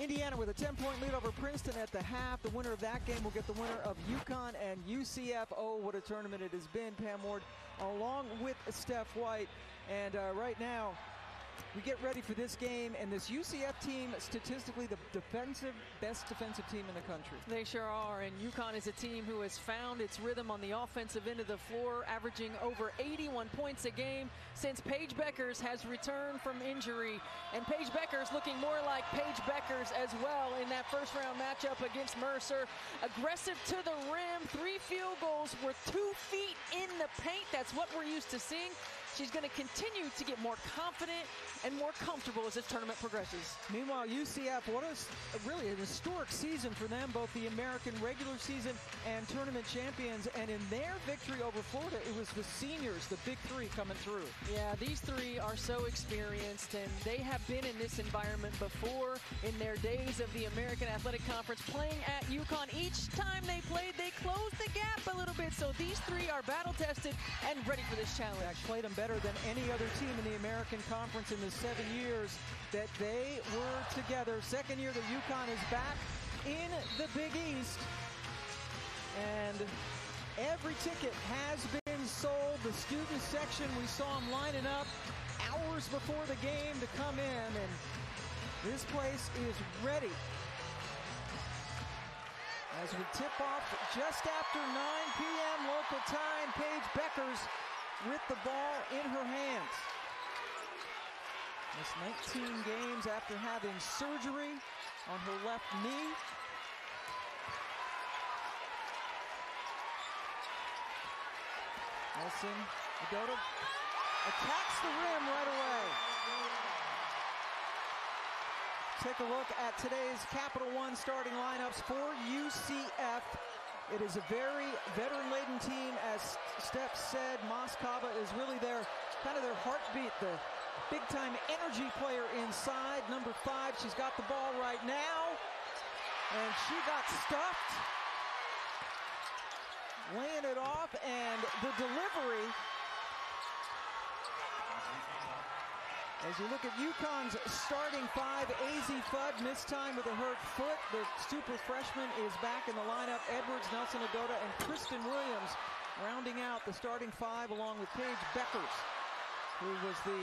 Indiana with a 10-point lead over Princeton at the half. The winner of that game will get the winner of UConn and UCF. Oh, what a tournament it has been, Pam Ward, along with Steph White. And right now, we get ready for this game, and this UCF team, statistically the best defensive team in the country. They sure are, and UConn is a team who has found its rhythm on the offensive end of the floor, averaging over 81 points a game since Paige Beckers has returned from injury. And Paige Beckers looking more like Paige Beckers as well in that first-round matchup against Mercer. Aggressive to the rim, 3 field goals, were 2 feet in the paint. That's what we're used to seeing. She's going to continue to get more confident and more comfortable as this tournament progresses. Meanwhile, UCF, what is really an historic season for them, both the American regular season and tournament champions. And in their victory over Florida, it was the seniors, the big 3, coming through. Yeah, these 3 are so experienced, and they have been in this environment before in their days of the American Athletic Conference, playing at UConn. Each time they played, they closed the gap a little bit. So these 3 are battle-tested and ready for this challenge. That played them better than any other team in the American Conference in the 7 years that they were together. Second year that UConn is back in the Big East, and every ticket has been sold. The student section, we saw them lining up hours before the game to come in, and this place is ready. As we tip off just after 9 p.m. local time, Paige Beckers with the ball in her hands. Missed 19 games after having surgery on her left knee. Nelson Adoda attacks the rim right away. Take a look at today's Capital One starting lineups for UCF. It is a very veteran-laden team, as Steph said. Moskova is really their heartbeat, the big-time energy player inside. Number 5, she's got the ball right now, and she got stuffed, laying it off, and the delivery. As you look at UConn's starting 5, AZ Fudd missed time with a hurt foot. The super freshman is back in the lineup. Edwards, Nelson Adoda, and Kristen Williams rounding out the starting 5, along with Paige Beckers, who was the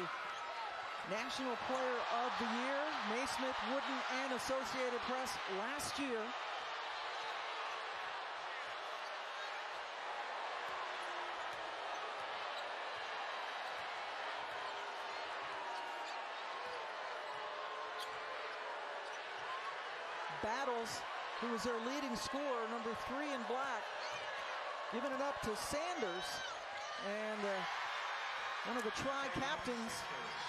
National Player of the Year, Naismith, Wooden, and Associated Press last year. Battles, who was their leading scorer, number 3 in black, giving it up to Sanders, and one of the tri-captains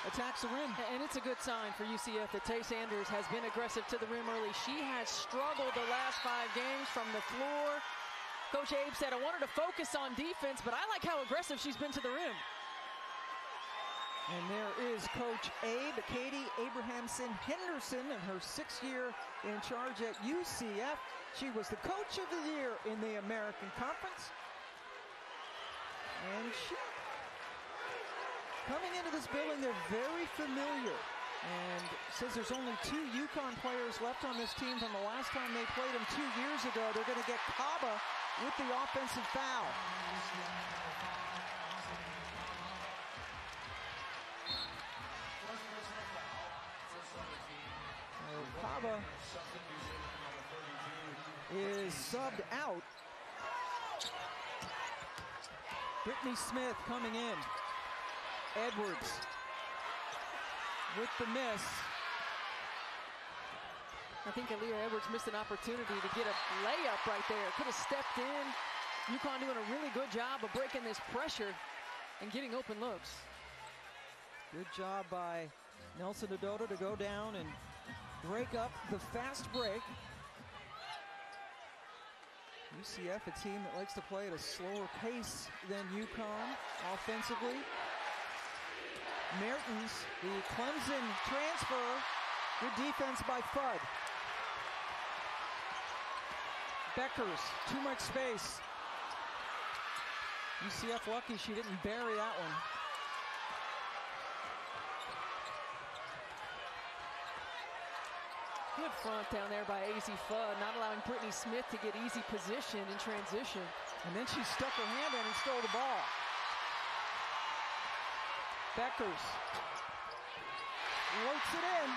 attacks the rim. And it's a good sign for UCF that Tay Sanders has been aggressive to the rim early. She has struggled the last 5 games from the floor. Coach Abe said, I want her to focus on defense, but I like how aggressive she's been to the rim. And there is Coach Abe, Katie Abrahamson Henderson, in her 6th year in charge at UCF. She was the Coach of the Year in the American Conference. And she, coming into this building, they're very familiar. And says there's only 2 UConn players left on this team from the last time they played them 2 years ago. They're going to get Kaba with the offensive foul. Kaba is subbed out. Brittany Smith coming in. Edwards with the miss. I think Aaliyah Edwards missed an opportunity to get a layup right there. Could have stepped in. UConn doing a really good job of breaking this pressure and getting open looks. Good job by Nelson Adoda to go down and break up the fast break. UCF, a team that likes to play at a slower pace than UConn offensively. Mertens, the Clemson transfer. Good defense by Fudd. Beckers, too much space. UCF lucky she didn't bury that one. Good front down there by AZ Fudd, not allowing Brittany Smith to get easy position in transition. And then she stuck her hand in and stole the ball. Beckers floats it in.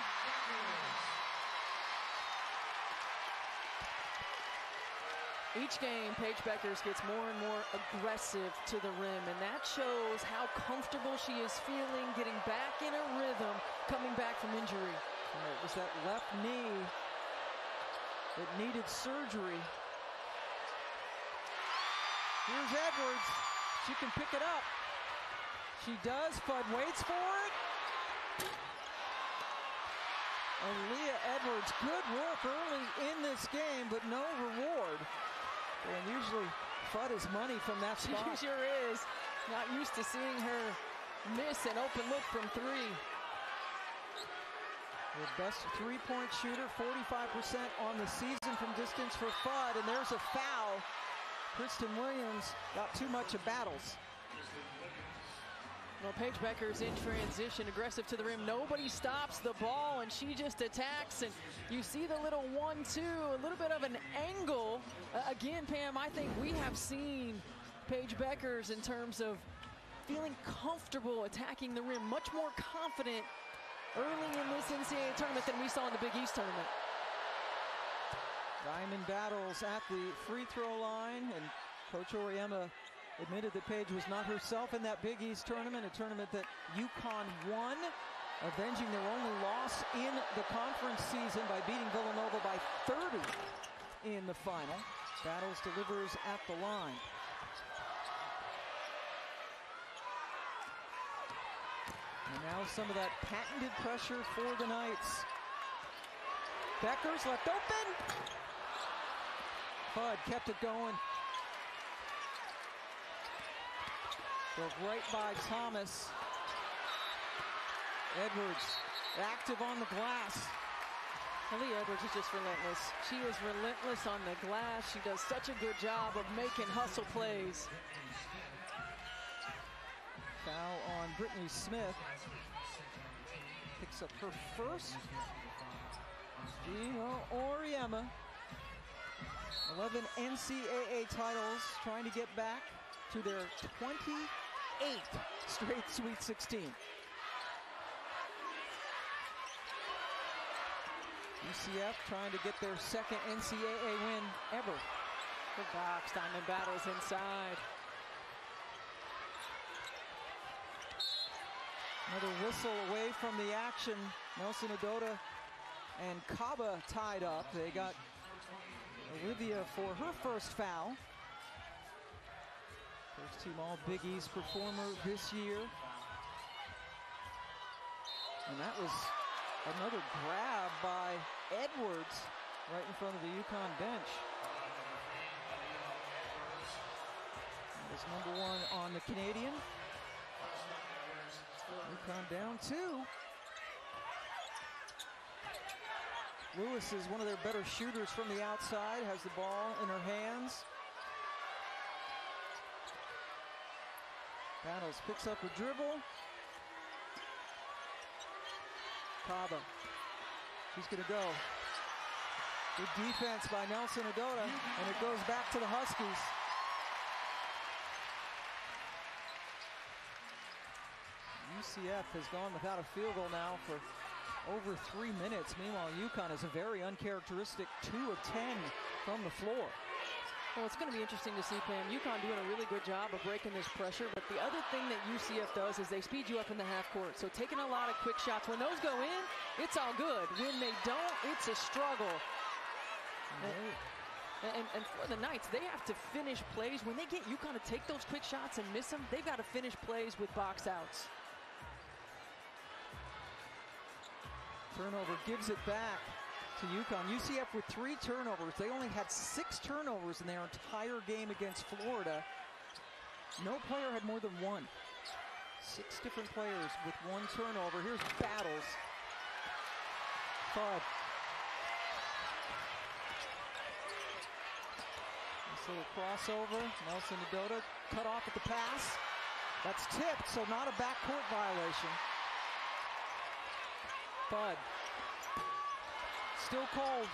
Each game, Paige Beckers gets more and more aggressive to the rim, and that shows how comfortable she is feeling, getting back in a rhythm, coming back from injury. It was that left knee that needed surgery. Here's Edwards. She can pick it up. She does. Fudd waits for it. Aaliyah Edwards, good work early in this game, but no reward. And usually Fudd is money from that spot. She sure is. Not used to seeing her miss an open look from three. The best three-point shooter, 45% on the season from distance for Fudd, and there's a foul. Kristen Williams got too much of battles. Well, Paige Beckers in transition, aggressive to the rim. Nobody stops the ball, and she just attacks. And you see the little 1-2, a little bit of an angle. Again, Pam, I think we have seen Paige Beckers in terms of feeling comfortable attacking the rim, much more confident early in this NCAA tournament than we saw in the Big East tournament. Diamond battles at the free throw line, and Coach Auriemma admitted that Paige was not herself in that Big East tournament, a tournament that UConn won, avenging their only loss in the conference season by beating Villanova by 30 in the final. Battles delivers at the line. And now some of that patented pressure for the Knights. Beckers left open. Fudd kept it going. Goes right by Thomas. Edwards active on the glass. Aaliyah Edwards is just relentless. She is relentless on the glass. She does such a good job of making hustle plays. Foul on Brittany Smith. Picks up her first. Gino Auriemma. 11 NCAA titles, trying to get back to their 28th straight Sweet 16. UCF trying to get their second NCAA win ever. The box, diamond battles inside. Another whistle away from the action. Nelson Adota and Kaba tied up. They got Olivia for her first foul. First team All Big East performer this year. And that was another grab by Edwards right in front of the UConn bench. That was number one on the Canadian. UConn down two. Lewis is one of their better shooters from the outside, has the ball in her hands. Battles, picks up a dribble. Kaba, she's gonna go. Good defense by Nelson Adota, and it goes back to the Huskies. UCF has gone without a field goal now for over 3 minutes. Meanwhile, UConn is a very uncharacteristic 2 of 10 from the floor. Well, it's going to be interesting to see, Pam. UConn doing a really good job of breaking this pressure, but the other thing that UCF does is they speed you up in the half court. So taking a lot of quick shots. When those go in, it's all good. When they don't, it's a struggle. And for the Knights, they have to finish plays. When they get UConn to take those quick shots and miss them, they've got to finish plays with box outs. Turnover gives it back to UConn. UCF with 3 turnovers. They only had 6 turnovers in their entire game against Florida. No player had more than 1. 6 different players with 1 turnover. Here's Battles. Fudd. This little crossover. Nelson Adota cut off at the pass. That's tipped, so not a backcourt violation. Fudd still cold.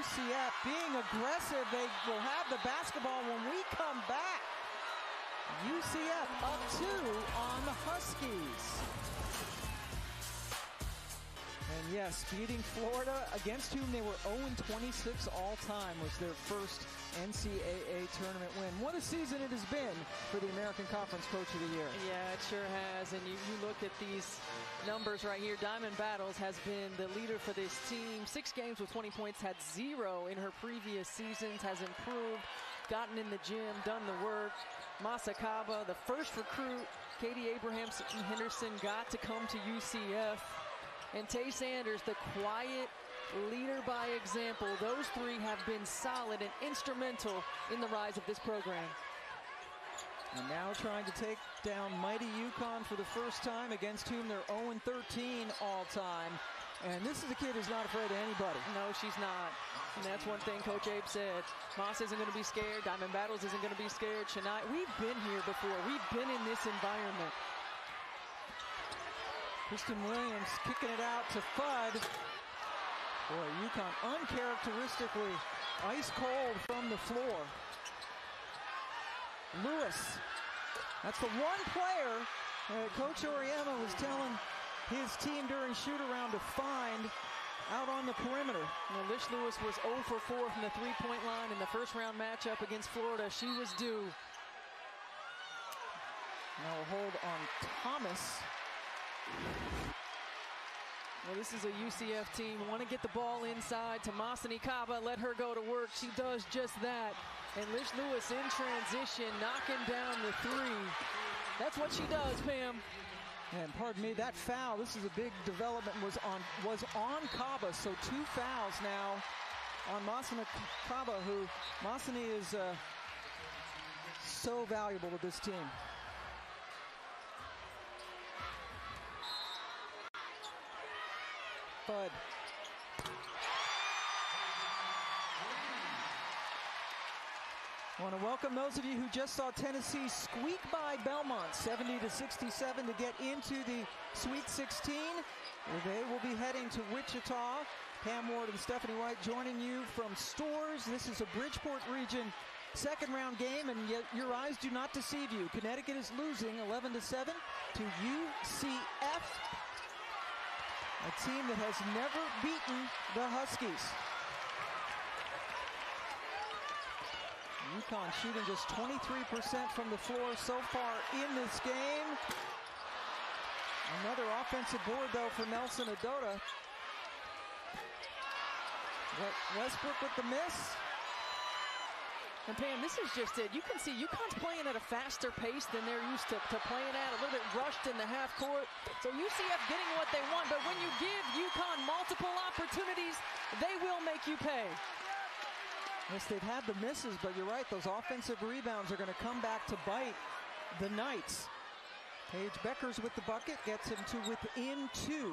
UCF being aggressive. They will have the basketball when we come back. UCF up 2 on the Huskies. And yes, beating Florida, against whom they were 0-26 all-time, was their first NCAA tournament win. What a season it has been for the American Conference Coach of the Year. Yeah, it sure has. And you look at these numbers right here. Diamond Battles has been the leader for this team. 6 games with 20 points, had 0 in her previous seasons, has improved, gotten in the gym, done the work. Masakaba, the first recruit, Katie Abraham-Henderson, got to come to UCF. And Tay Sanders, the quiet leader by example. Those 3 have been solid and instrumental in the rise of this program. And now trying to take down mighty UConn for the first time, against whom they're 0-13 all time. And this is a kid who's not afraid of anybody. No, she's not. And that's one thing Coach Abe said. Moss isn't going to be scared. Diamond Battles isn't going to be scared. Shania, we've been here before. We've been in this environment. Kristen Williams kicking it out to Fudd. Boy, UConn uncharacteristically ice cold from the floor. Lewis. That's the one player Coach Oriema was telling his team during shoot-around to find out on the perimeter. Well, Alicia Lewis was 0 for 4 from the three-point line in the first-round matchup against Florida. She was due. Now a hold on Thomas. Well, this is a UCF team. Want to get the ball inside to Masani Kaba. Let her go to work. She does just that. And Lish Lewis in transition, knocking down the 3. That's what she does, Pam. And pardon me, that foul, this is a big development, was on Kaba. So 2 fouls now on Masani Kaba, who Masani is so valuable to this team. Fudd. I want to welcome those of you who just saw Tennessee squeak by Belmont 70-67 to get into the Sweet 16. They will be heading to Wichita. Pam Ward and Stephanie White joining you from Storrs. This is a Bridgeport region second round game, and yet your eyes do not deceive you. Connecticut is losing 11-7 to UCF. A team that has never beaten the Huskies. UConn shooting just 23% from the floor so far in this game. Another offensive board, though, for Nelson Adota. Westbrook with the miss. And Pam, this is just it. You can see UConn's playing at a faster pace than they're used to playing at, a little bit rushed in the half court. So UCF getting what they want, but when you give UConn multiple opportunities, they will make you pay. Yes, they've had the misses, but you're right, those offensive rebounds are going to come back to bite the Knights. Paige Beckers with the bucket, gets him to within 2.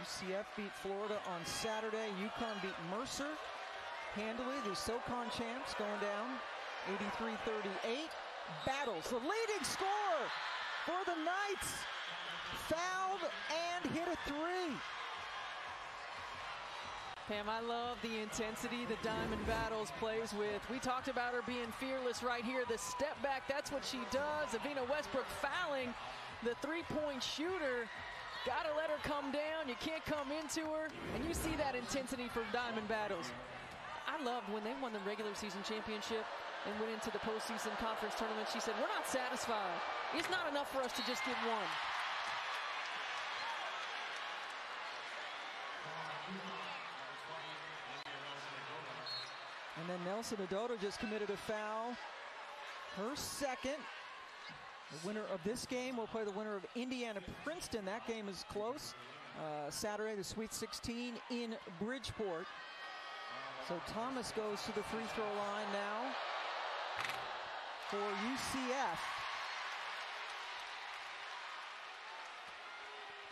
UCF beat Florida on Saturday. UConn beat Mercer handily. The SoCon champs going down 83-38. Battles, the leading scorer for the Knights, fouled and hit a 3. Pam, I love the intensity the Diamond Battles plays with. We talked about her being fearless right here. The step back, that's what she does. Avina Westbrook fouling the three-point shooter. Gotta let her come down. You can't come into her. And you see that intensity for Diamond Battles. I loved when they won the regular season championship and went into the postseason conference tournament. She said, we're not satisfied. It's not enough for us to just get one. And then Nelson Adota just committed a foul. Her second. The winner of this game will play the winner of Indiana-Princeton. That game is close. Saturday, the Sweet 16 in Bridgeport. So Thomas goes to the free throw line now for UCF.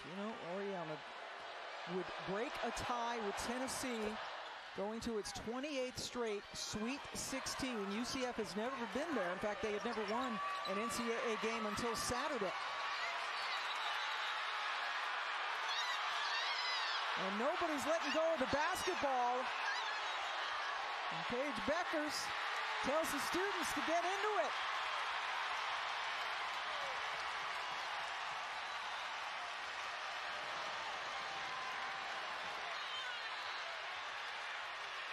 Gino Oriema would break a tie with Tennessee, going to its 28th straight Sweet 16. UCF has never been there. In fact, they had never won an NCAA game until Saturday. And nobody's letting go of the basketball. And Paige Beckers tells the students to get into it.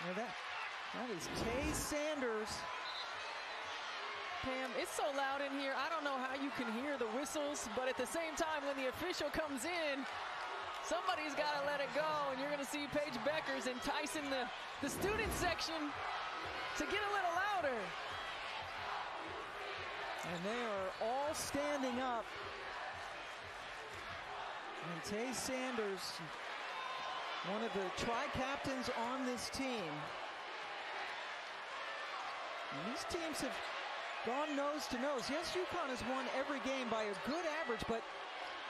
Now that is Tay Sanders. Pam, it's so loud in here. I don't know how you can hear the whistles, but at the same time, when the official comes in, somebody's got to let it go, and you're going to see Paige Beckers enticing the student section to get a little louder. And they are all standing up. And Tay Sanders, one of the tri-captains on this team. And these teams have gone nose to nose. Yes, UConn has won every game by a good average, but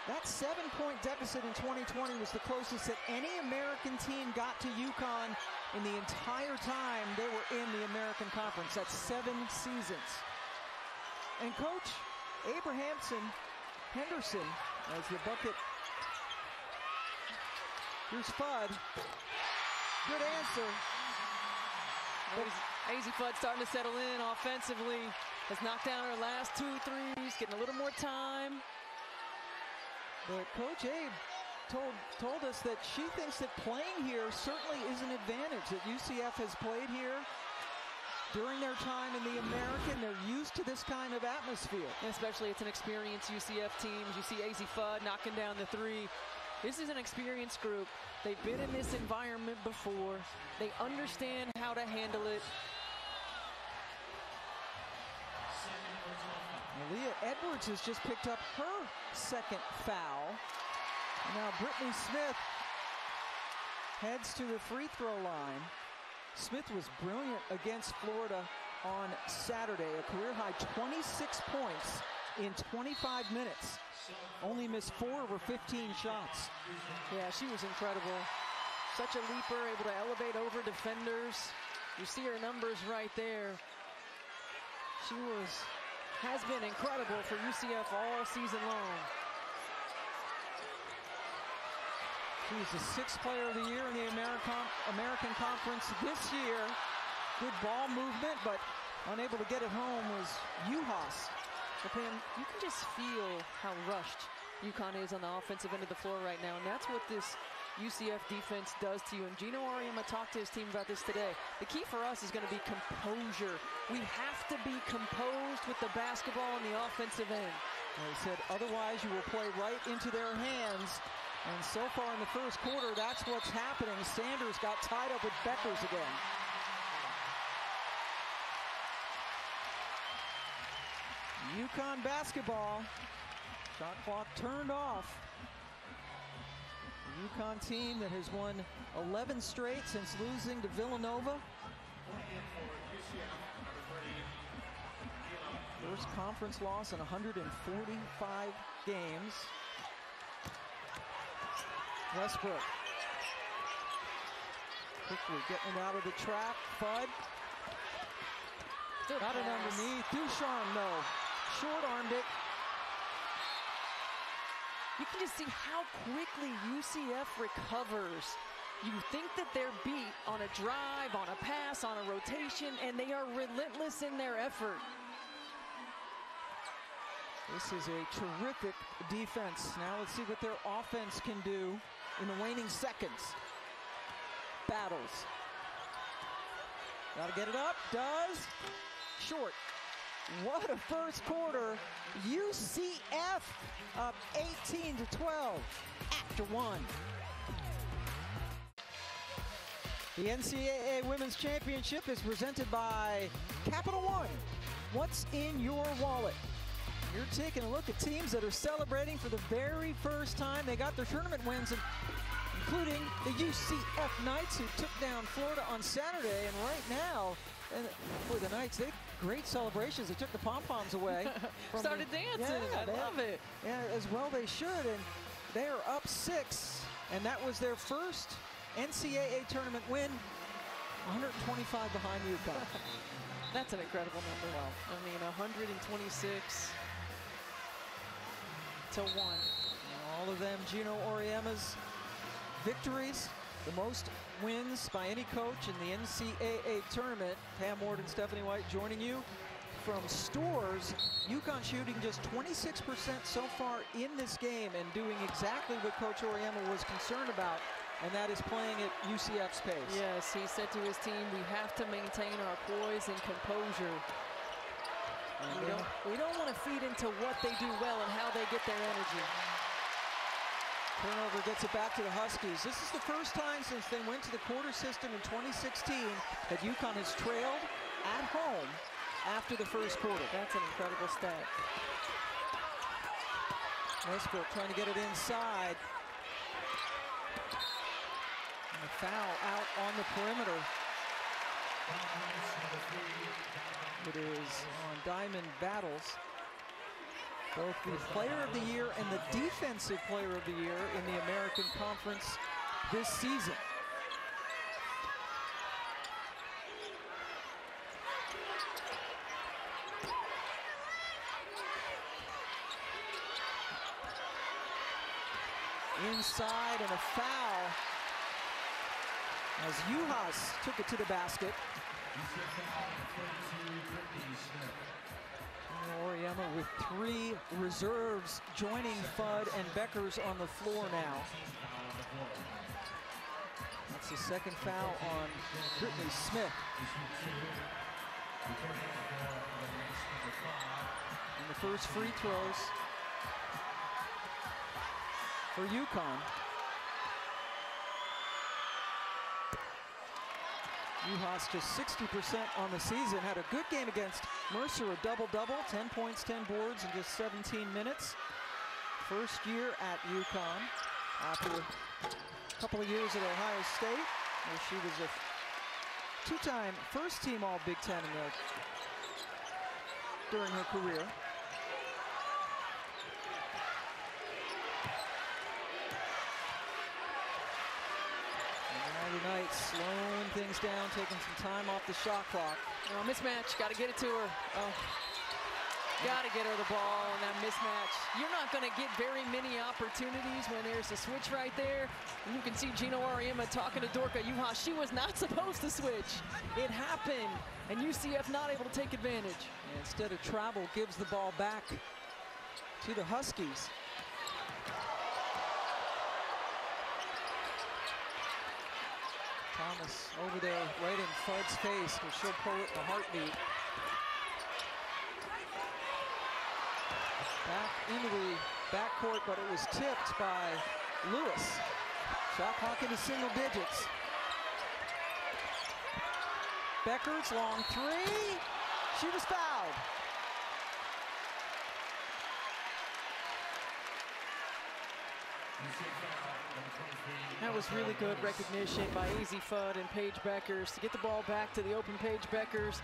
that 7-point deficit in 2020 was the closest that any American team got to UConn in the entire time they were in the American Conference. That's 7 seasons. And Coach Abrahamson Henderson as the bucket. Here's Fudd. Good answer. AZ Fudd starting to settle in offensively. Has knocked down her last 2 threes, getting a little more time. But Coach Abe told us that she thinks that playing here certainly is an advantage, that UCF has played here during their time in the American. They're used to this kind of atmosphere. And especially it's an experienced UCF team. You see AZ Fudd knocking down the 3. This is an experienced group. They've been in this environment before. They understand how to handle it. Leah Edwards has just picked up her second foul. And now Brittany Smith heads to the free throw line. Smith was brilliant against Florida on Saturday. A career-high 26 points in 25 minutes. Only missed 4 over 15 shots. Yeah, she was incredible. Such a leaper, able to elevate over defenders. You see her numbers right there. She has been incredible for UCF all season long. She was the 6th player of the year in the American Conference this year. Good ball movement, but unable to get it home was Uhas. But Pam, you can just feel how rushed UConn is on the offensive end of the floor right now, and that's what this UCF defense does to you. And Gino Auriemma talked to his team about this today. The key for us is going to be composure. We have to be composed with the basketball on the offensive end. They said otherwise you will play right into their hands. And so far in the first quarter, that's what's happening. Sanders got tied up with Beckers again. UConn basketball. Shot clock turned off. The UConn team that has won 11 straight since losing to Villanova. First conference loss in 145 games. Westbrook. Quickly getting it out of the trap. Fudd. Got it underneath. Ducharme, no. Short-armed it. You can just see how quickly UCF recovers. You think that they're beat on a drive, on a pass, on a rotation, and they are relentless in their effort. This is a terrific defense. Now let's see what their offense can do in the waning seconds. Battles. Gotta get it up. Does. Short. What a first quarter. UCF up 18-12 after 1. The NCAA Women's Championship is presented by Capital One. What's in your wallet? You're taking a look at teams that are celebrating for the very first time. They got their tournament wins, including the UCF Knights, who took down Florida on Saturday. And right now, for the Knights, they great celebrations. They took the pom-poms away. Started dancing. I love it. Yeah, as well they should. And they are up 6. And that was their first NCAA tournament win. 125 behind UConn. That's an incredible number. Wow. I mean, 126 to 1. And all of them Gino Auriemma's victories, the most wins by any coach in the NCAA tournament. Pam Ward and Stephanie White joining you from Stores. UConn shooting just 26% so far in this game and doing exactly what Coach Auriemma was concerned about, and that is playing at UCF's pace. Yes, he said to his team, we have to maintain our poise and composure. We don't want to feed into what they do well and how they get their energy. Turnover gets it back to the Huskies. This is the first time since they went to the quarter system in 2016 that UConn has trailed at home after the first quarter. That's an incredible stat. Westbrook trying to get it inside. And a foul out on the perimeter. It is on Diamond Battles. Both the Player of the Year and the Defensive Player of the Year in the American Conference this season. Inside and a foul as UConn took it to the basket. Auriemma with 3 reserves joining Fudd and Beckers on the floor now. That's the second foul on Brittany Smith. And the first free throws for UConn. UConn just 60% on the season. Had a good game against Mercer, a double-double, 10 points, 10 boards in just 17 minutes. First year at UConn after a couple of years at Ohio State, where she was a 2-time first-team All-Big Ten during her career. Tonight, slowing things down, taking some time off the shot clock. Oh, mismatch, got to get it to her. Oh, got to get her the ball in that mismatch. You're not going to get very many opportunities when there's a switch right there. And you can see Gino Auriemma talking to Dorka UConn. She was not supposed to switch. It happened, and UCF not able to take advantage. And instead of travel, gives the ball back to the Huskies. Thomas over there right in Fudd's face, but she'll pull it in a heartbeat. Back into the backcourt, but it was tipped by Lewis. Shot clock into single digits. Beckers, long 3. She was fouled. That was really good recognition by AZ Fudd and Paige Beckers to get the ball back to the open Paige Beckers.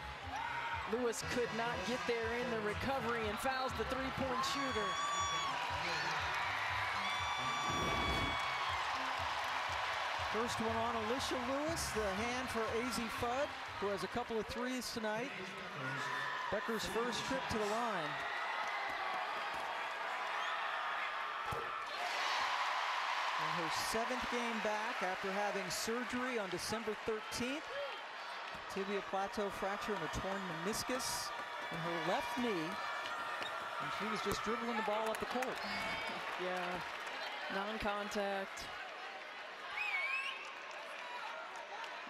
Lewis could not get there in the recovery and fouls the 3-point shooter. First one on Alicia Lewis, the hand for AZ Fudd, who has a couple of threes tonight. Beckers' first trip to the line. And her 7th game back after having surgery on December 13th. Tibia plateau fracture and a torn meniscus in her left knee. And she was just dribbling the ball up the court. Yeah, non-contact.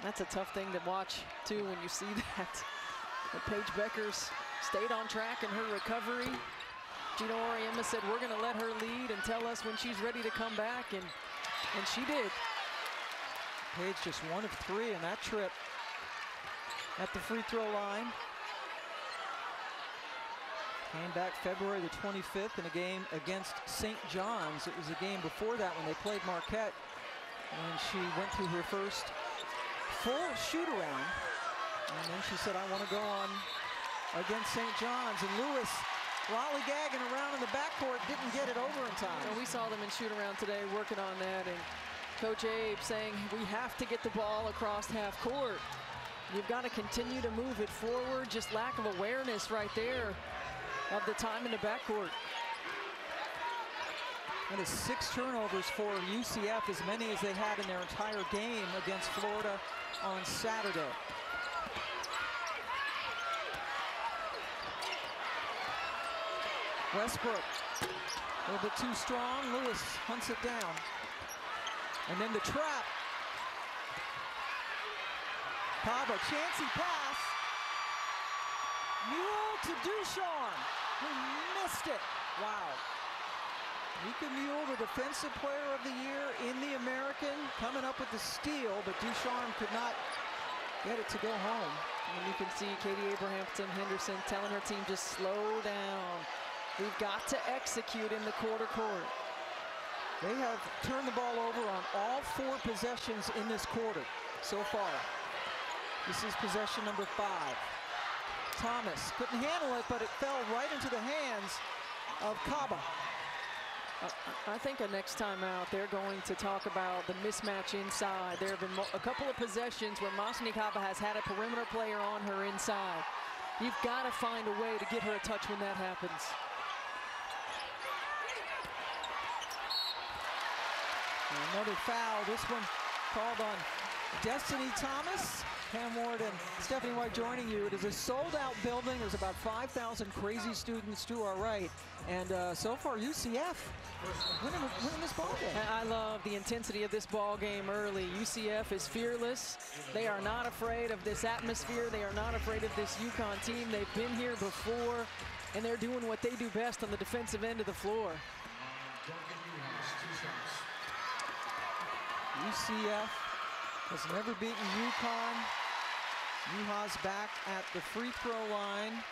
That's a tough thing to watch, too, when you see that. But Paige Beckers stayed on track in her recovery. Gino Auriemma said, we're going to let her lead and tell us when she's ready to come back, and she did. Paige just 1 of 3 in that trip at the free throw line. Came back February the 25th in a game against St. John's. It was a game before that when they played Marquette, and she went through her first full shoot around, and then she said, I want to go on against St. John's. And Lewis lollygagging around in the backcourt, didn't get it over in time. So we saw them in shoot around today working on that, and Coach Abe saying we have to get the ball across half court. You've got to continue to move it forward. Just lack of awareness right there of the time in the backcourt. That is 6 turnovers for UCF, as many as they had in their entire game against Florida on Saturday. Westbrook, a little bit too strong. Lewis hunts it down. And then the trap. Kaba, chancy pass. Mule to Ducharme, who missed it. Wow. Mika Mule, the defensive player of the year in the American, coming up with the steal, but Ducharme could not get it to go home. And you can see Katie Abrahamson-Henderson telling her team, just slow down. We've got to execute in the quarter court. They have turned the ball over on all 4 possessions in this quarter so far. This is possession number 5. Thomas couldn't handle it, but it fell right into the hands of Kaba. I think next time out, they're going to talk about the mismatch inside. There have been a couple of possessions where Masni Kaba has had a perimeter player on her inside. You've got to find a way to get her a touch when that happens. Another foul, this one called on Destiny Thomas. Pam Ward and Stephanie White joining you. It is a sold-out building. There's about 5,000 crazy students to our right. And so far, UCF winning this ball game. I love the intensity of this ball game early. UCF is fearless. They are not afraid of this atmosphere. They are not afraid of this UConn team. They've been here before, and they're doing what they do best on the defensive end of the floor. UCF has never beaten UConn. UHa's back at the free throw line.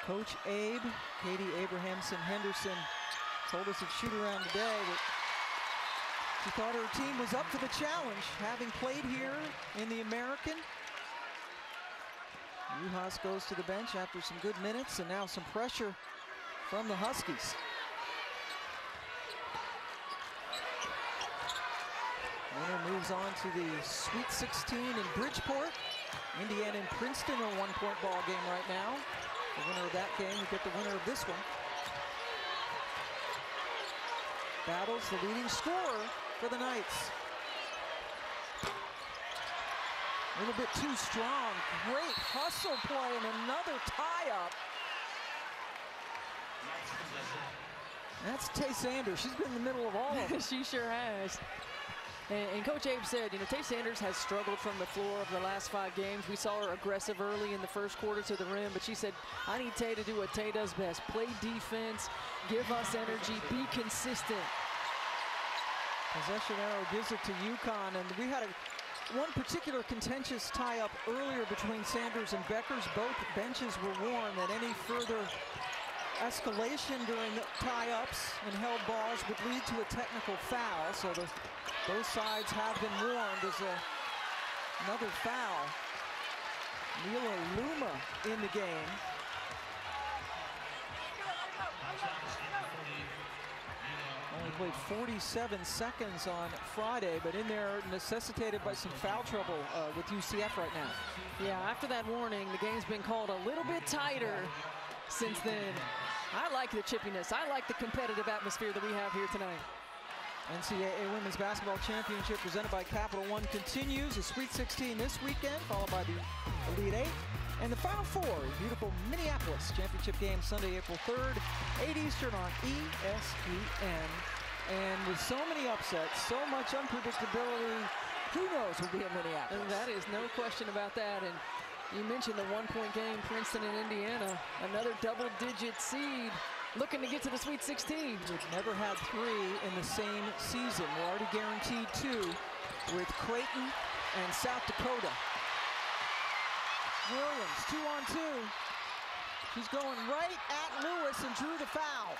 Coach Abe, Katie Abrahamson-Henderson, told us at shoot-around today that she thought her team was up for the challenge, having played here in the American. UHa's goes to the bench after some good minutes, and now some pressure from the Huskies. Winner moves on to the Sweet 16 in Bridgeport. Indiana and Princeton are a 1-point ball game right now. The winner of that game will get the winner of this one. Battles the leading scorer for the Knights. A little bit too strong. Great hustle play and another tie-up. That's Tay Sanders. She's been in the middle of all of them. She sure has. And Coach Abe said, you know, Tay Sanders has struggled from the floor over the last 5 games. We saw her aggressive early in the first quarter to the rim, but she said, I need Tay to do what Tay does best. Play defense, give us energy, be consistent. Possession arrow gives it to UConn, and we had one particular contentious tie-up earlier between Sanders and Beckers. Both benches were warned that any further escalation during tie-ups and held balls would lead to a technical foul. So both sides have been warned. There's another foul. Mila Luma in the game. Only played 47 seconds on Friday, but in there necessitated by some foul trouble with UCF right now. Yeah, after that warning, the game's been called a little bit tighter since then. I like the chippiness. I like the competitive atmosphere that we have here tonight. NCAA Women's Basketball Championship presented by Capital One continues. The Sweet 16 this weekend, followed by the Elite 8. And the Final Four, beautiful Minneapolis championship game Sunday, April 3rd, 8 Eastern on ESPN. And with so many upsets, so much unpredictability, who knows who'll be in Minneapolis? And that is no question about that. And you mentioned the 1-point game, Princeton and Indiana, another double-digit seed looking to get to the Sweet 16. We've never had 3 in the same season. We're already guaranteed 2 with Creighton and South Dakota. Williams, 2-on-2. She's going right at Lewis and drew the foul.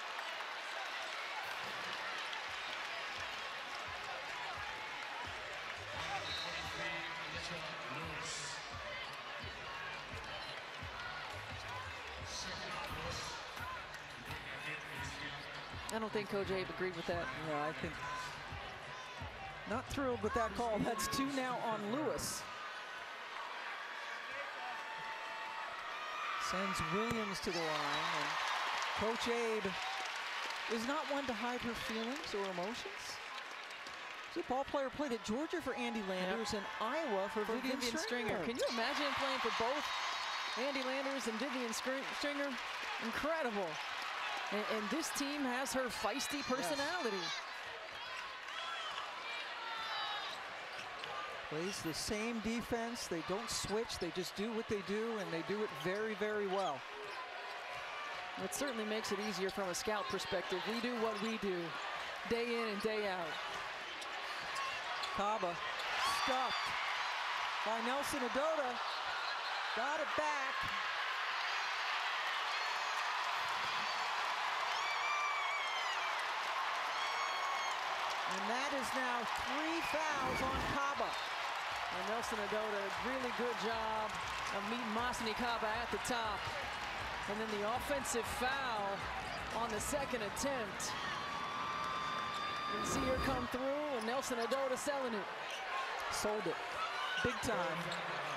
I don't think Coach Abe agreed with that. Yeah, I think not thrilled with that call. That's 2 now on Lewis. Sends Williams to the line. And Coach Abe is not one to hide her feelings or emotions. She's a ball player, played at Georgia for Andy Landers and Iowa for Vivian Stringer. Can you imagine playing for both Andy Landers and Vivian Stringer? Incredible. And this team has her feisty personality. Yes. Plays the same defense. They don't switch. They just do what they do, and they do it very, very well. It certainly makes it easier from a scout perspective. We do what we do, day in and day out. Kaba stuffed by Nelson Adota. Got it back. And that is now 3 fouls on Kaba. And Nelson Adota, really good job of meeting Masani Kaba at the top. And then the offensive foul on the second attempt. You can see her come through, and Nelson Adota selling it. Sold it, big time.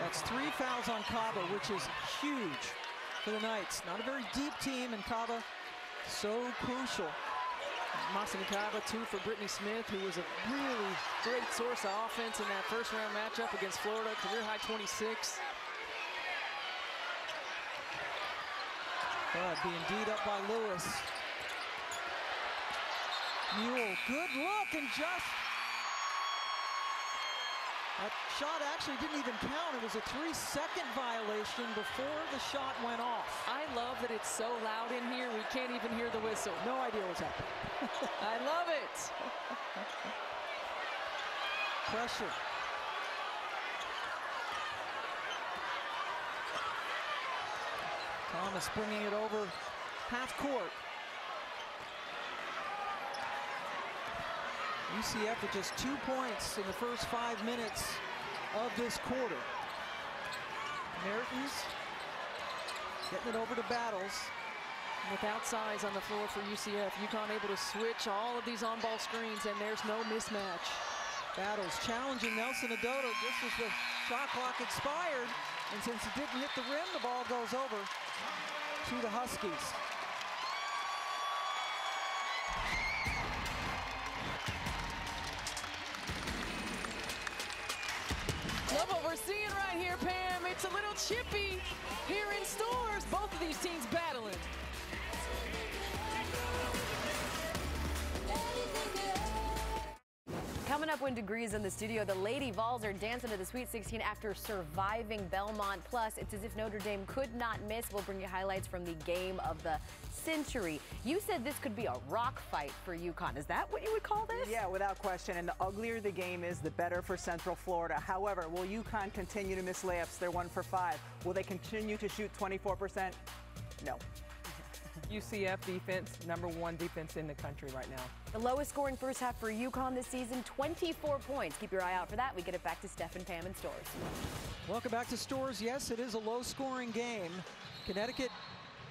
That's 3 fouls on Kaba, which is huge for the Knights. Not a very deep team, and Kaba so crucial. Masani Kaba, 2 for Brittany Smith, who was a really great source of offense in that first-round matchup against Florida, career-high 26. Being beat up by Lewis. Mule, good look, and just... That shot actually didn't even count. It was a 3-second violation before the shot went off. I love that it's so loud in here, we can't even hear the whistle. No idea what's happening. I love it. Pressure. Thomas bringing it over half court. UCF with just 2 points in the first 5 minutes of this quarter. Mertens getting it over to Battles. Without size on the floor for UCF, UConn able to switch all of these on-ball screens, and there's no mismatch. Battles challenging Nelson Adota just as the shot clock expired, and since it didn't hit the rim, the ball goes over to the Huskies. Love what we're seeing right here, Pam. It's a little chippy here in Stores. Both of these teams battling. Coming up when Degrees in the studio, the Lady Vols are dancing to the Sweet 16 after surviving Belmont. Plus, it's as if Notre Dame could not miss. We'll bring you highlights from the game of the century. You said this could be a rock fight for UConn. Is that what you would call this? Yeah, without question. And the uglier the game is, the better for Central Florida. However, will UConn continue to miss layups? They're 1 for 5. Will they continue to shoot 24%? No. UCF defense, #1 defense in the country right now. The lowest scoring first half for UConn this season, 24 points. Keep your eye out for that. We get it back to Steph and Pam in Stores. Welcome back to Stores. Yes, it is a low-scoring game. Connecticut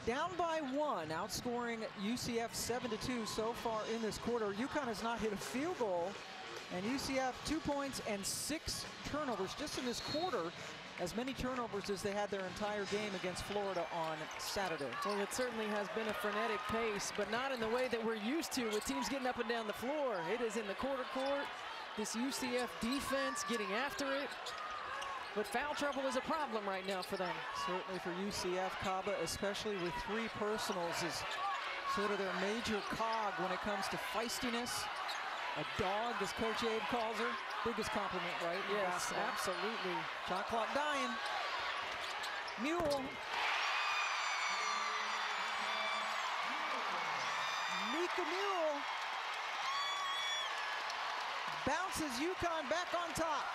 down by 1, outscoring UCF 7-2 so far in this quarter. UConn has not hit a field goal, and UCF 2 points and 6 turnovers just in this quarter. As many turnovers as they had their entire game against Florida on Saturday. Well, it certainly has been a frenetic pace, but not in the way that we're used to with teams getting up and down the floor. It is in the quarter court. This UCF defense getting after it. But foul trouble is a problem right now for them. Certainly for UCF, Kaba, especially with 3 personals, is sort of their major cog when it comes to feistiness. A dog, as Coach Abe calls her. Biggest compliment, right? Yes, absolutely. Shot clock dying. Mule. Nika Mule. Bounces UConn back on top.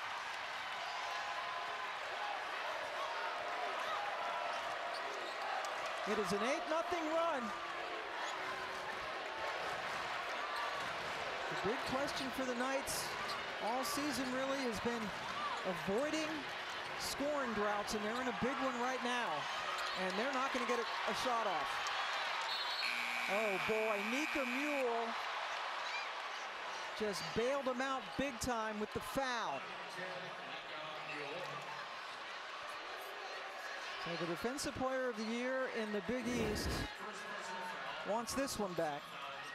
It is an 8-0 run. The big question for the Knights all season really has been avoiding scoring droughts, and they're in a big one right now. And they're not going to get a shot off. Oh boy, Nika Mule just bailed them out big time with the foul. So the Defensive Player of the Year in the Big East wants this one back.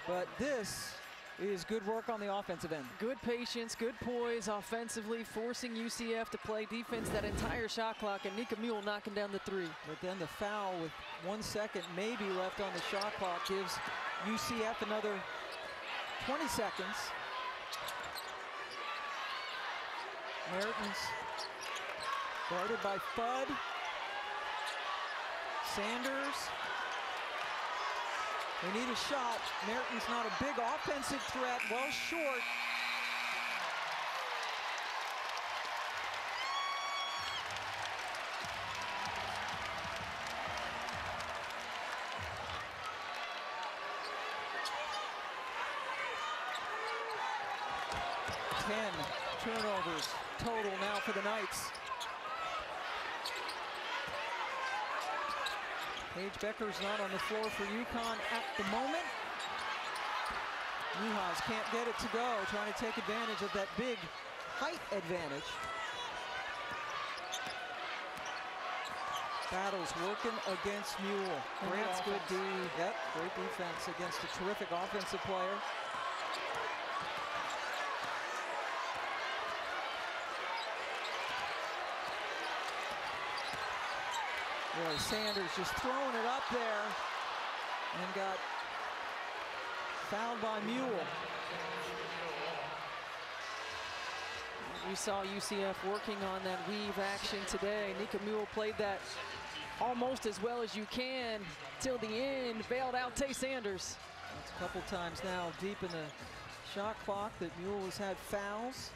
But this is good work on the offensive end. Good patience, good poise offensively, forcing UCF to play defense that entire shot clock, and Nika Mule knocking down the three. But then the foul with 1 second maybe left on the shot clock gives UCF another 20 seconds. Mertens guarded by Fudd. Sanders. They need a shot. Mertens not a big offensive threat, well short. Turnovers total now for the Knights. Paige Becker's not on the floor for UConn at the moment. Juhas can't get it to go, trying to take advantage of that big height advantage. Battles working against Mule. Grant's good D. Yep, great defense against a terrific offensive player. Boy, Sanders just throwing it up there and got fouled by Mule. We saw UCF working on that weave action today. Nika Mule played that almost as well as you can till the end, bailed out Tay Sanders. That's a couple times now deep in the shot clock that Mule has had fouls.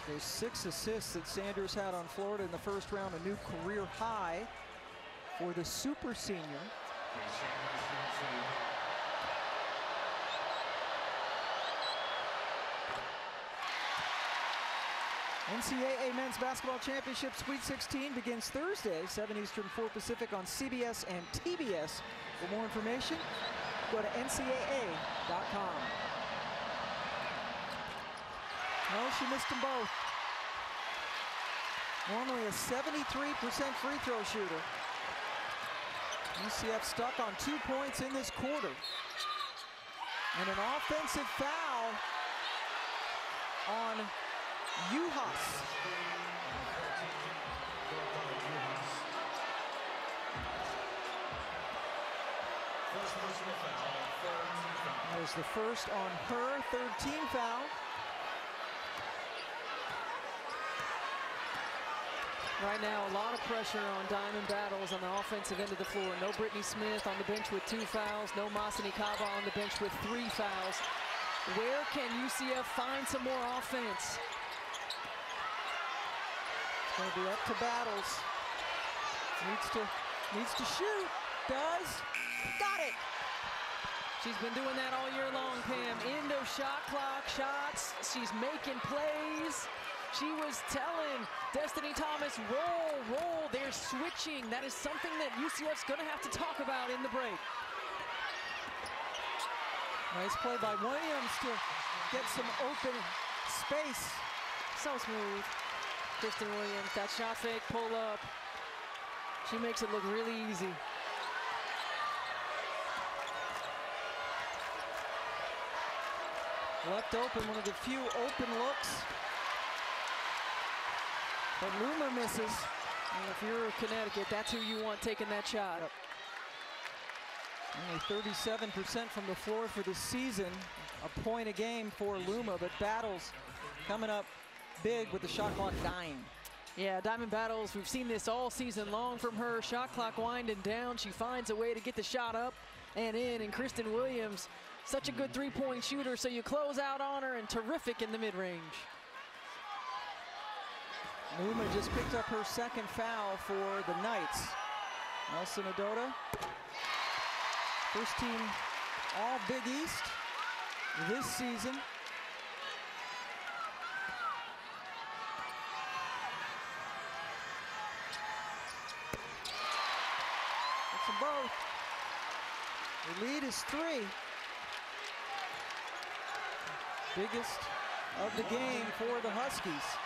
Those 6 assists that Sanders had on Florida in the first round, a new career high for the super senior. NCAA Men's Basketball Championship Sweet 16 begins Thursday, 7 Eastern, 4 Pacific on CBS and TBS. For more information, go to ncaa.com. No, she missed them both. Normally a 73% free throw shooter. UCF stuck on 2 points in this quarter. And an offensive foul on Juhas. That was the first on her, 3rd team foul. Right now, a lot of pressure on Diamond Battles on the offensive end of the floor. No Brittany Smith on the bench with 2 fouls. No Masani Kaba on the bench with 3 fouls. Where can UCF find some more offense? It's going to be up to Battles. Needs to shoot. Does. Got it. She's been doing that all year long, Pam. End of shot clock, shots. She's making plays. She was telling Destiny Thomas, roll, they're switching. That is something that UCF's gonna have to talk about in the break. Nice play by Williams to get some open space. So smooth. Kristen Williams, that shot fake, pull up. She makes it look really easy. Left open, one of the few open looks. But Luma misses. And if you're Connecticut, that's who you want taking that shot. Yep. Only 37% from the floor for the season. A point a game for Luma, but Battles coming up big with the shot clock dying. Yeah, Diamond Battles, we've seen this all season long from her. Shot clock winding down. She finds a way to get the shot up and in. And Kristen Williams, such a good 3-point shooter, so you close out on her, and terrific in the mid-range. Luma just picked up her 2nd foul for the Knights. Nelson Adota, first team all Big East this season. That's them both. The lead is 3. Biggest of the game for the Huskies.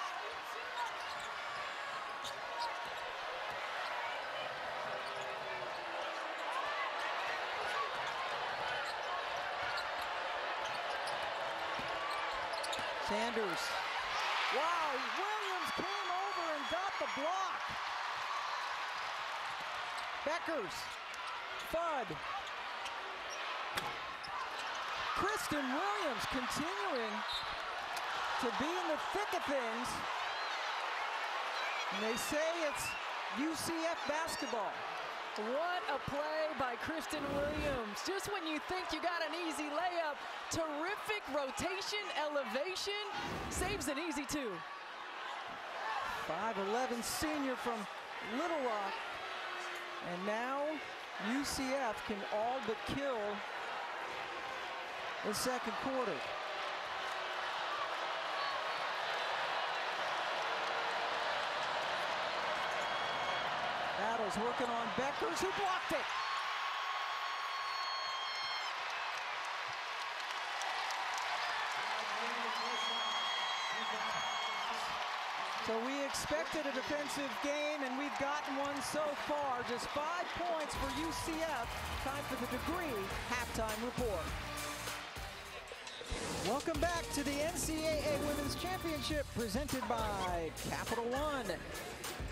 Sanders. Wow, Williams came over and got the block. Beckers. Fudd. Kristen Williams continuing to be in the thick of things. And they say it's UCF basketball. What a play by Kristen Williams. Just when you think you got an easy layup, terrific rotation, elevation, saves an easy two. 5'11" senior from Little Rock. And now UCF can all but kill the second quarter. Battles working on Beckers, who blocked it. So we expected a defensive game, and we've gotten one so far. Just 5 points for UCF. Time for the Degree halftime report. Welcome back to the NCAA Women's Championship presented by Capital One.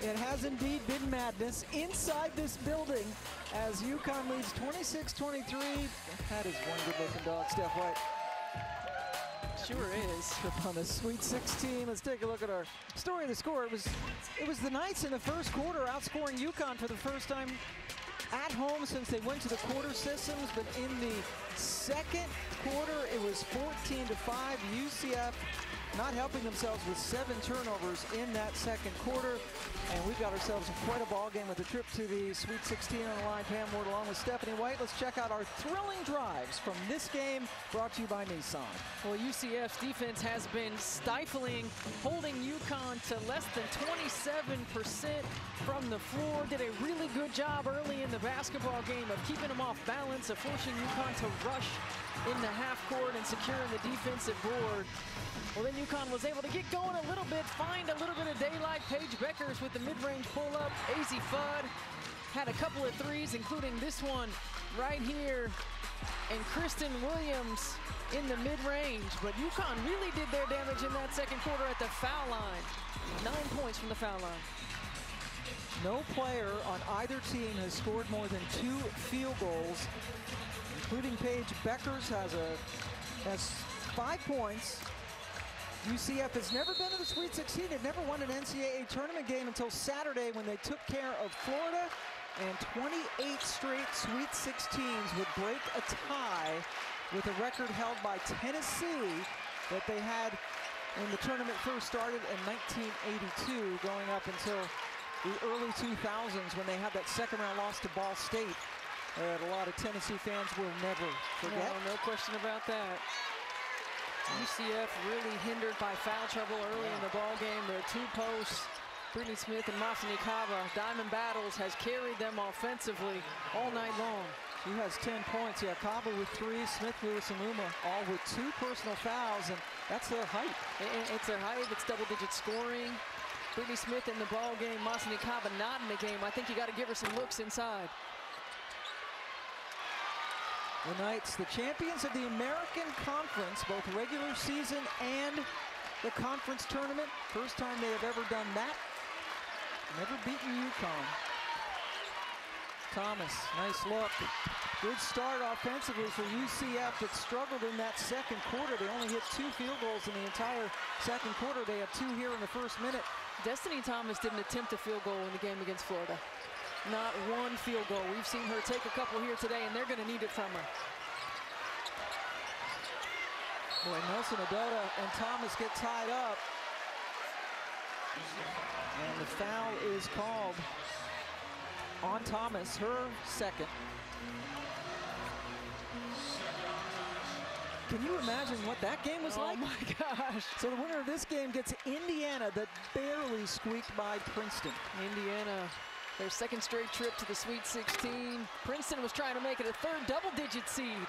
It has indeed been madness inside this building as UConn leads 26-23. That is one good-looking dog, Steph White. Sure is. Trip on the Sweet 16. Let's take a look at our story of the score. It was the Knights in the first quarter outscoring UConn for the first time at home since they went to the quarter systems, but in the second quarter it was 14-5. UCF not helping themselves with 7 turnovers in that second quarter. And we've got ourselves quite a ball game with a trip to the Sweet 16 on the line. Pam Ward along with Stephanie White. Let's check out our thrilling drives from this game brought to you by Nissan. Well, UCF's defense has been stifling, holding UConn to less than 27% from the floor. Did a really good job early in the basketball game of keeping them off balance, of forcing UConn to rush in the half court and securing the defensive board. Well, then UConn was able to get going a little bit, find a little bit of daylight. Paige Beckers with the mid-range pull-up. AZ Fudd had a couple of threes, including this one right here. And Kristen Williams in the mid-range. But UConn really did their damage in that second quarter at the foul line. 9 points from the foul line. No player on either team has scored more than 2 field goals, including Paige Beckers has 5 points. UCF has never been to the Sweet 16. They've never won an NCAA tournament game until Saturday when they took care of Florida. And 28 straight Sweet 16s would break a tie with a record held by Tennessee that they had when the tournament first started in 1982, going up until the early 2000s when they had that second-round loss to Ball State that a lot of Tennessee fans will never forget. No question about that. UCF really hindered by foul trouble early in the ball game. Their 2 posts, Brittany Smith and Masani Kaba, Diamond Battles has carried them offensively all night long. She has 10 points. Yeah, Kaba with 3, Smith, Lewis, and Luma all with 2 personal fouls, and that's their height. It's their height. It's double-digit scoring. Brittany Smith in the ball game, Masani Kaba not in the game. I think you got to give her some looks inside. The Knights, the champions of the American Conference, both regular season and the conference tournament. First time they have ever done that. Never beaten UConn. Thomas, nice look. Good start offensively for UCF that struggled in that second quarter. They only hit 2 field goals in the entire second quarter. They have 2 here in the first minute. Destiny Thomas didn't attempt a field goal in the game against Florida. Not 1 field goal. We've seen her take a couple here today, and they're going to need it from her. Boy, Nelson Adota and Thomas get tied up. And the foul is called on Thomas, her second. Can you imagine what that game was like? Oh my gosh. So the winner of this game gets Indiana that barely squeaked by Princeton. Indiana, their second straight trip to the Sweet 16. Princeton was trying to make it a 3rd double-digit seed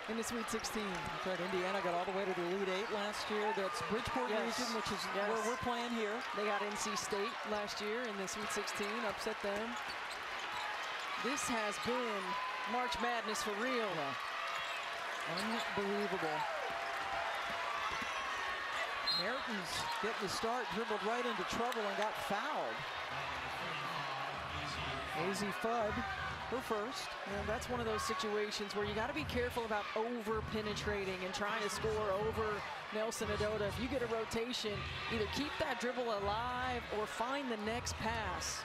in the Sweet 16. That's right, Indiana got all the way to the Elite 8 last year. That's Bridgeport region, which is where we're playing here. They got NC State last year in the Sweet 16, upset them. This has been March Madness for real. Yeah. Unbelievable. Mertens getting the start, dribbled right into trouble and got fouled. Easy Fudd, her first. And that's one of those situations where you got to be careful about over-penetrating and trying to score over Nelson Adota. If you get a rotation, either keep that dribble alive or find the next pass.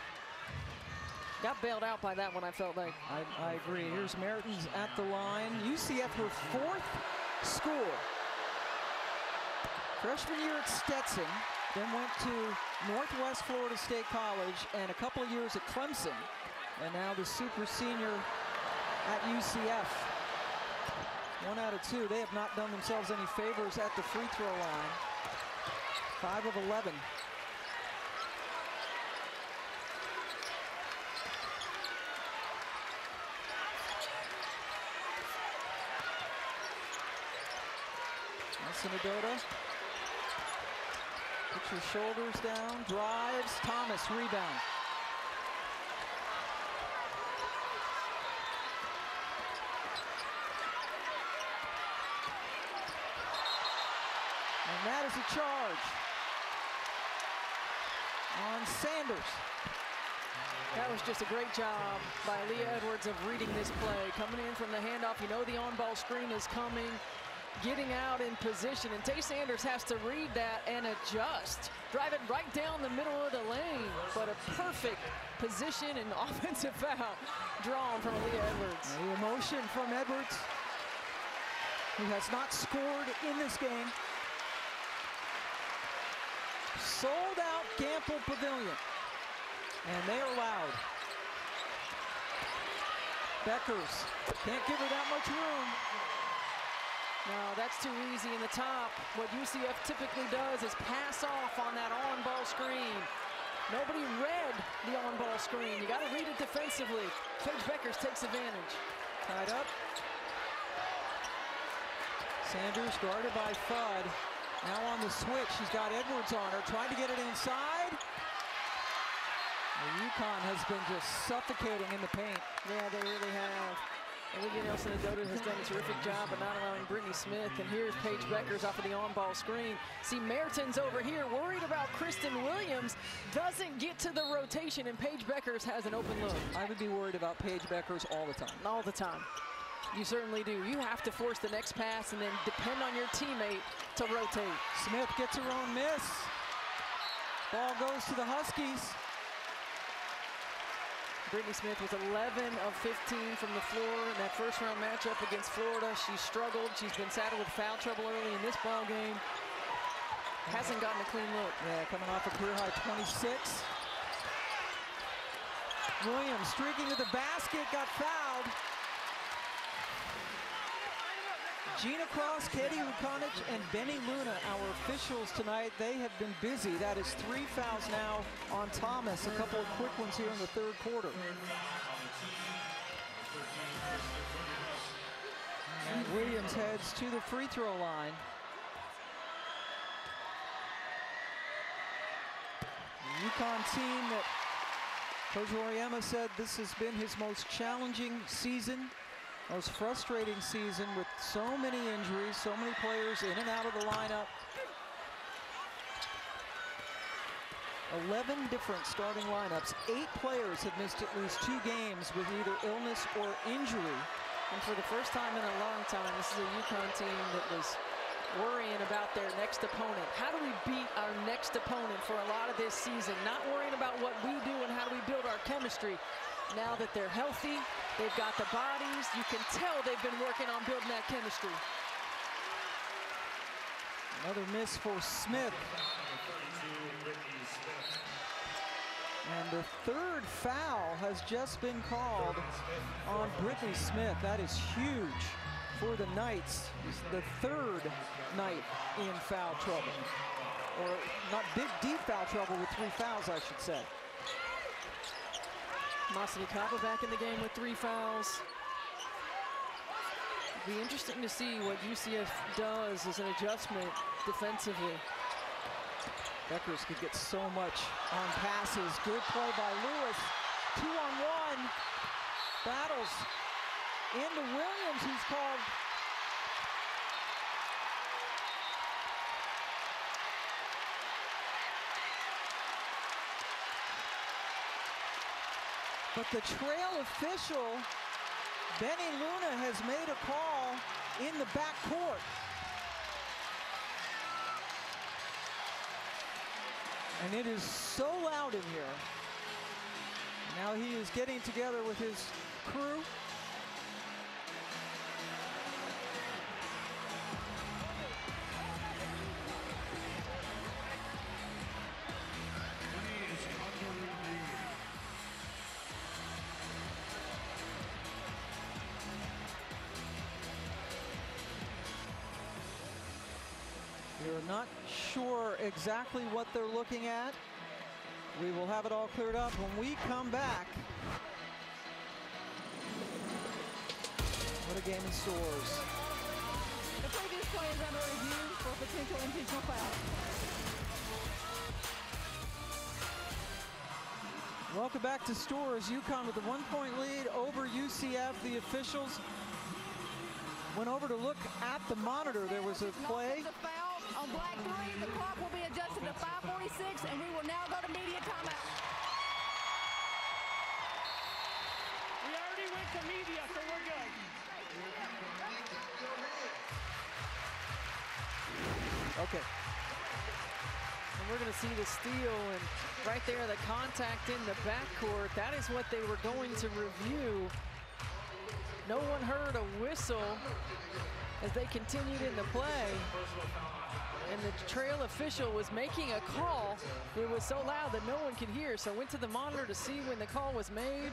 Got bailed out by that one, I felt like. I agree. Here's Mertens at the line. UCF, her fourth school. Freshman year at Stetson, then went to Northwest Florida State College and a couple of years at Clemson. And now the super senior at UCF. 1 out of 2. They have not done themselves any favors at the free throw line. 5 of 11. Nelson Adota. Puts your shoulders down, drives. Thomas, rebound. And that is a charge on Sanders. That was just a great job by Leah Edwards of reading this play. Coming in from the handoff, you know the on-ball screen is coming. Getting out in position, and Tay Sanders has to read that and adjust. Drive it right down the middle of the lane, but a perfect position and offensive foul drawn from Leah Edwards. The emotion from Edwards, who has not scored in this game. Sold out Gamble Pavilion, and they are loud. Beckers can't give her that much room. No, that's too easy in the top. What UCF typically does is pass off on that on-ball screen. Nobody read the on-ball screen. You got to read it defensively. Paige Beckers takes advantage. Tied up. Sanders guarded by Fudd. Now on the switch, she's got Edwards on her, trying to get it inside. UConn has been just suffocating in the paint. Yeah, they really have. Olivia Nelson Adota has done a terrific job of not allowing Britney Smith. And here's Paige Beckers off of the on-ball screen. See, Mertens over here worried about Kristen Williams. Doesn't get to the rotation, and Paige Beckers has an open look. I would be worried about Paige Beckers all the time. All the time. You certainly do. You have to force the next pass and then depend on your teammate to rotate. Smith gets her own miss. Ball goes to the Huskies. Britney Smith was 11 of 15 from the floor in that first-round matchup against Florida. She struggled. She's been saddled with foul trouble early in this ball game. Hasn't gotten a clean look. Yeah, coming off a career-high 26. Williams streaking to the basket, got fouled. Gina Cross, Katie Rukonich, and Benny Luna, our officials tonight. They have been busy. That is 3 fouls now on Thomas. A couple of quick ones here in the third quarter. And Williams heads to the free throw line. The UConn team that Coach Auriemma said this has been his most challenging season. Most frustrating season with so many injuries, so many players in and out of the lineup. 11 different starting lineups. 8 players have missed at least 2 games with either illness or injury. And for the first time in a long time, this is a UConn team that was worrying about their next opponent. How do we beat our next opponent for a lot of this season? Not worrying about what we do and how do we build our chemistry. Now that they're healthy, they've got the bodies. You can tell they've been working on building that chemistry. Another miss for Smith. And the third foul has just been called on Brittany Smith. That is huge for the Knights. It's the third night in foul trouble. Or not big, deep foul trouble with 3 fouls, I should say. Masani Kaba back in the game with 3 fouls. It'll be interesting to see what UCF does as an adjustment defensively. Beckers could get so much on passes. Good play by Lewis. 2-on-1. Battles into Williams, who's called. But the trail official, Benny Luna, has made a call in the backcourt. And it is so loud in here. Now he is getting together with his crew. We're not sure exactly what they're looking at. We will have it all cleared up when we come back. What a game in stores. The previous play is under review for potential intentional foul. Welcome back to Stores. UConn with a 1-point lead over UCF. The officials went over to look at the monitor. There was a play. The foul on Black 3. The clock will be adjusted to 5:46, and we will now go to media timeout. We already went to media, so we're good. Okay. And we're going to see the steal, and right there, the contact in the backcourt. That is what they were going to review. No one heard a whistle as they continued in the play. And the trail official was making a call. It was so loud that no one could hear, so went to the monitor to see when the call was made.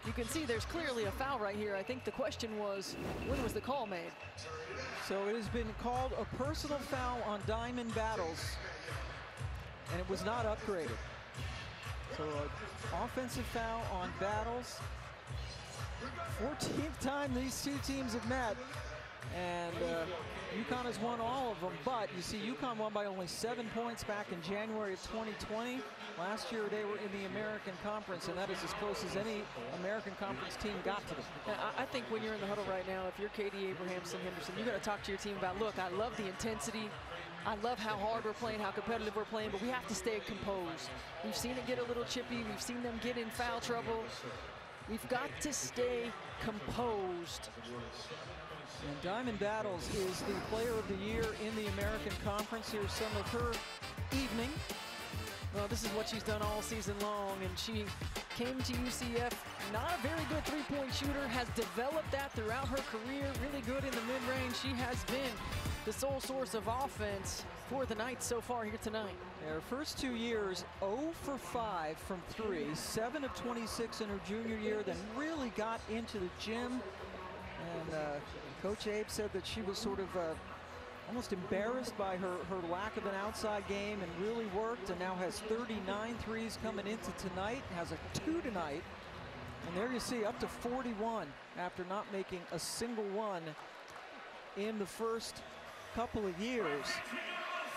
You can see there's clearly a foul right here. I think the question was, when was the call made? So it has been called a personal foul on Diamond Battles, and it was not upgraded. So an offensive foul on Battles. 14th time these two teams have met, and UConn has won all of them, but you see UConn won by only 7 points back in January of 2020. Last year they were in the American Conference, and that is as close as any American Conference team got to them. I think when you're in the huddle right now, if you're Katie Abrahamson Henderson, you got to talk to your team about, look, I love the intensity. I love how hard we're playing, how competitive we're playing, but we have to stay composed. We've seen it get a little chippy. We've seen them get in foul trouble. We've got to stay composed. And Diamond Battles is the player of the year in the American Conference. Here's some of her evening. Well, this is what she's done all season long, and she came to UCF, not a very good three-point shooter, has developed that throughout her career, really good in the mid-range. She has been the sole source of offense for the Knights so far here tonight. Yeah, her first 2 years, 0 for 5 from 3, 7 of 26 in her junior year, then really got into the gym. And Coach Abe said that she was sort of almost embarrassed by her lack of an outside game, and really worked, and now has 39 threes coming into tonight, has a 2 tonight. And there you see up to 41 after not making a single one in the first couple of years.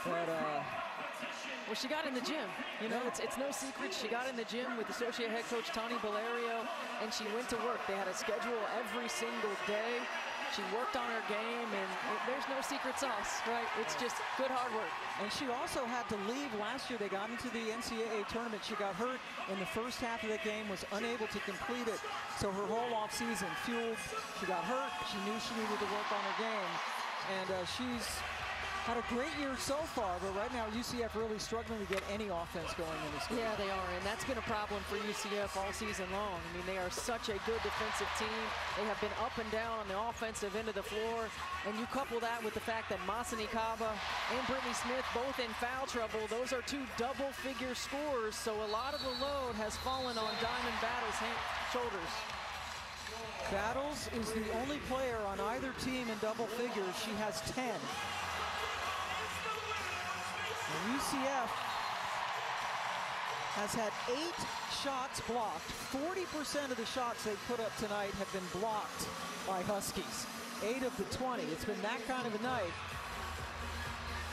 But well, she got in the gym. You know, it's no secret. She got in the gym with associate head coach Tony Valerio, and she went to work. They had a schedule every single day. She worked on her game, and there's no secret sauce, right? It's just good hard work. And she also had to leave last year. They got into the NCAA tournament. She got hurt in the first half of the game, was unable to complete it. So her whole off season fueled. She got hurt. She knew she needed to work on her game. And she's had a great year so far, but right now UCF really struggling to get any offense going in this game. Yeah, they are, and that's been a problem for UCF all season long. I mean, they are such a good defensive team. They have been up and down on the offensive end of the floor, and you couple that with the fact that Masani Kaba and Britney Smith both in foul trouble. Those are 2 double-figure scores, so a lot of the load has fallen on Diamond Battles' shoulders. Battles is the only player on either team in double figures. She has 10. And UCF has had 8 shots blocked. 40% of the shots they put up tonight have been blocked by Huskies. 8 of the 20. It's been that kind of a night.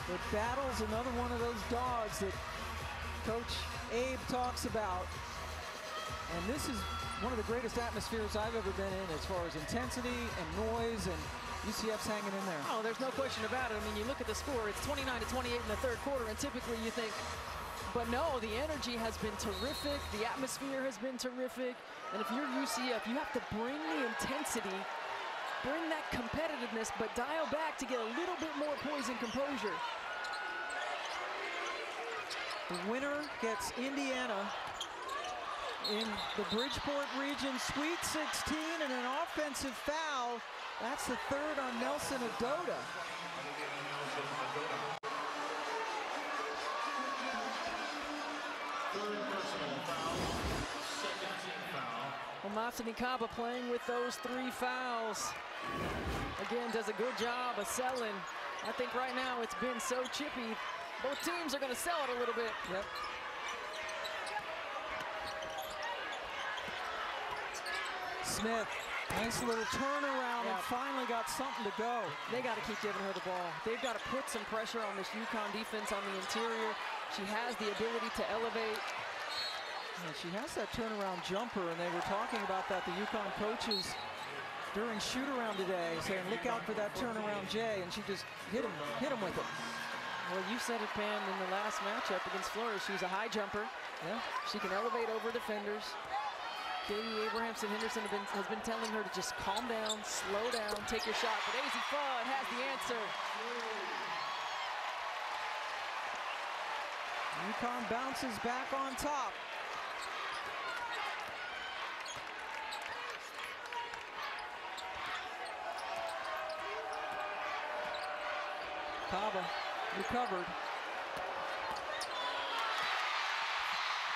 But Battles, another one of those dogs that Coach Abe talks about. And this is one of the greatest atmospheres I've ever been in as far as intensity and noise, and UCF's hanging in there. Oh, there's no question about it. I mean, you look at the score, it's 29-28 in the third quarter, and typically you think, But no, the energy has been terrific. The atmosphere has been terrific. And if you're UCF, you have to bring the intensity, bring that competitiveness, but dial back to get a little bit more poise and composure. The winner gets Indiana in the Bridgeport region Sweet 16, and an offensive foul. That's the third on Nelson Adota. Well, Mafsani Kaba playing with those 3 fouls. Again, does a good job of selling. I think right now it's been so chippy. Both teams are going to sell it a little bit. Yep. Smith, nice little turnaround and finally got something to go. They got to keep giving her the ball. They've got to put some pressure on this UConn defense on the interior. She has the ability to elevate. And she has that turnaround jumper, and they were talking about that, the UConn coaches during shoot-around today, saying, look out for that turnaround, Jay, and she just hit him with it. Well, you said it, Pam, in the last matchup against Florida. She's a high jumper. Yeah. She can elevate over defenders. Katie Abrahamson-Henderson has been telling her to just calm down, slow down, take your shot. But Azzi Fudd has the answer. UConn bounces back on top. Kaba recovered.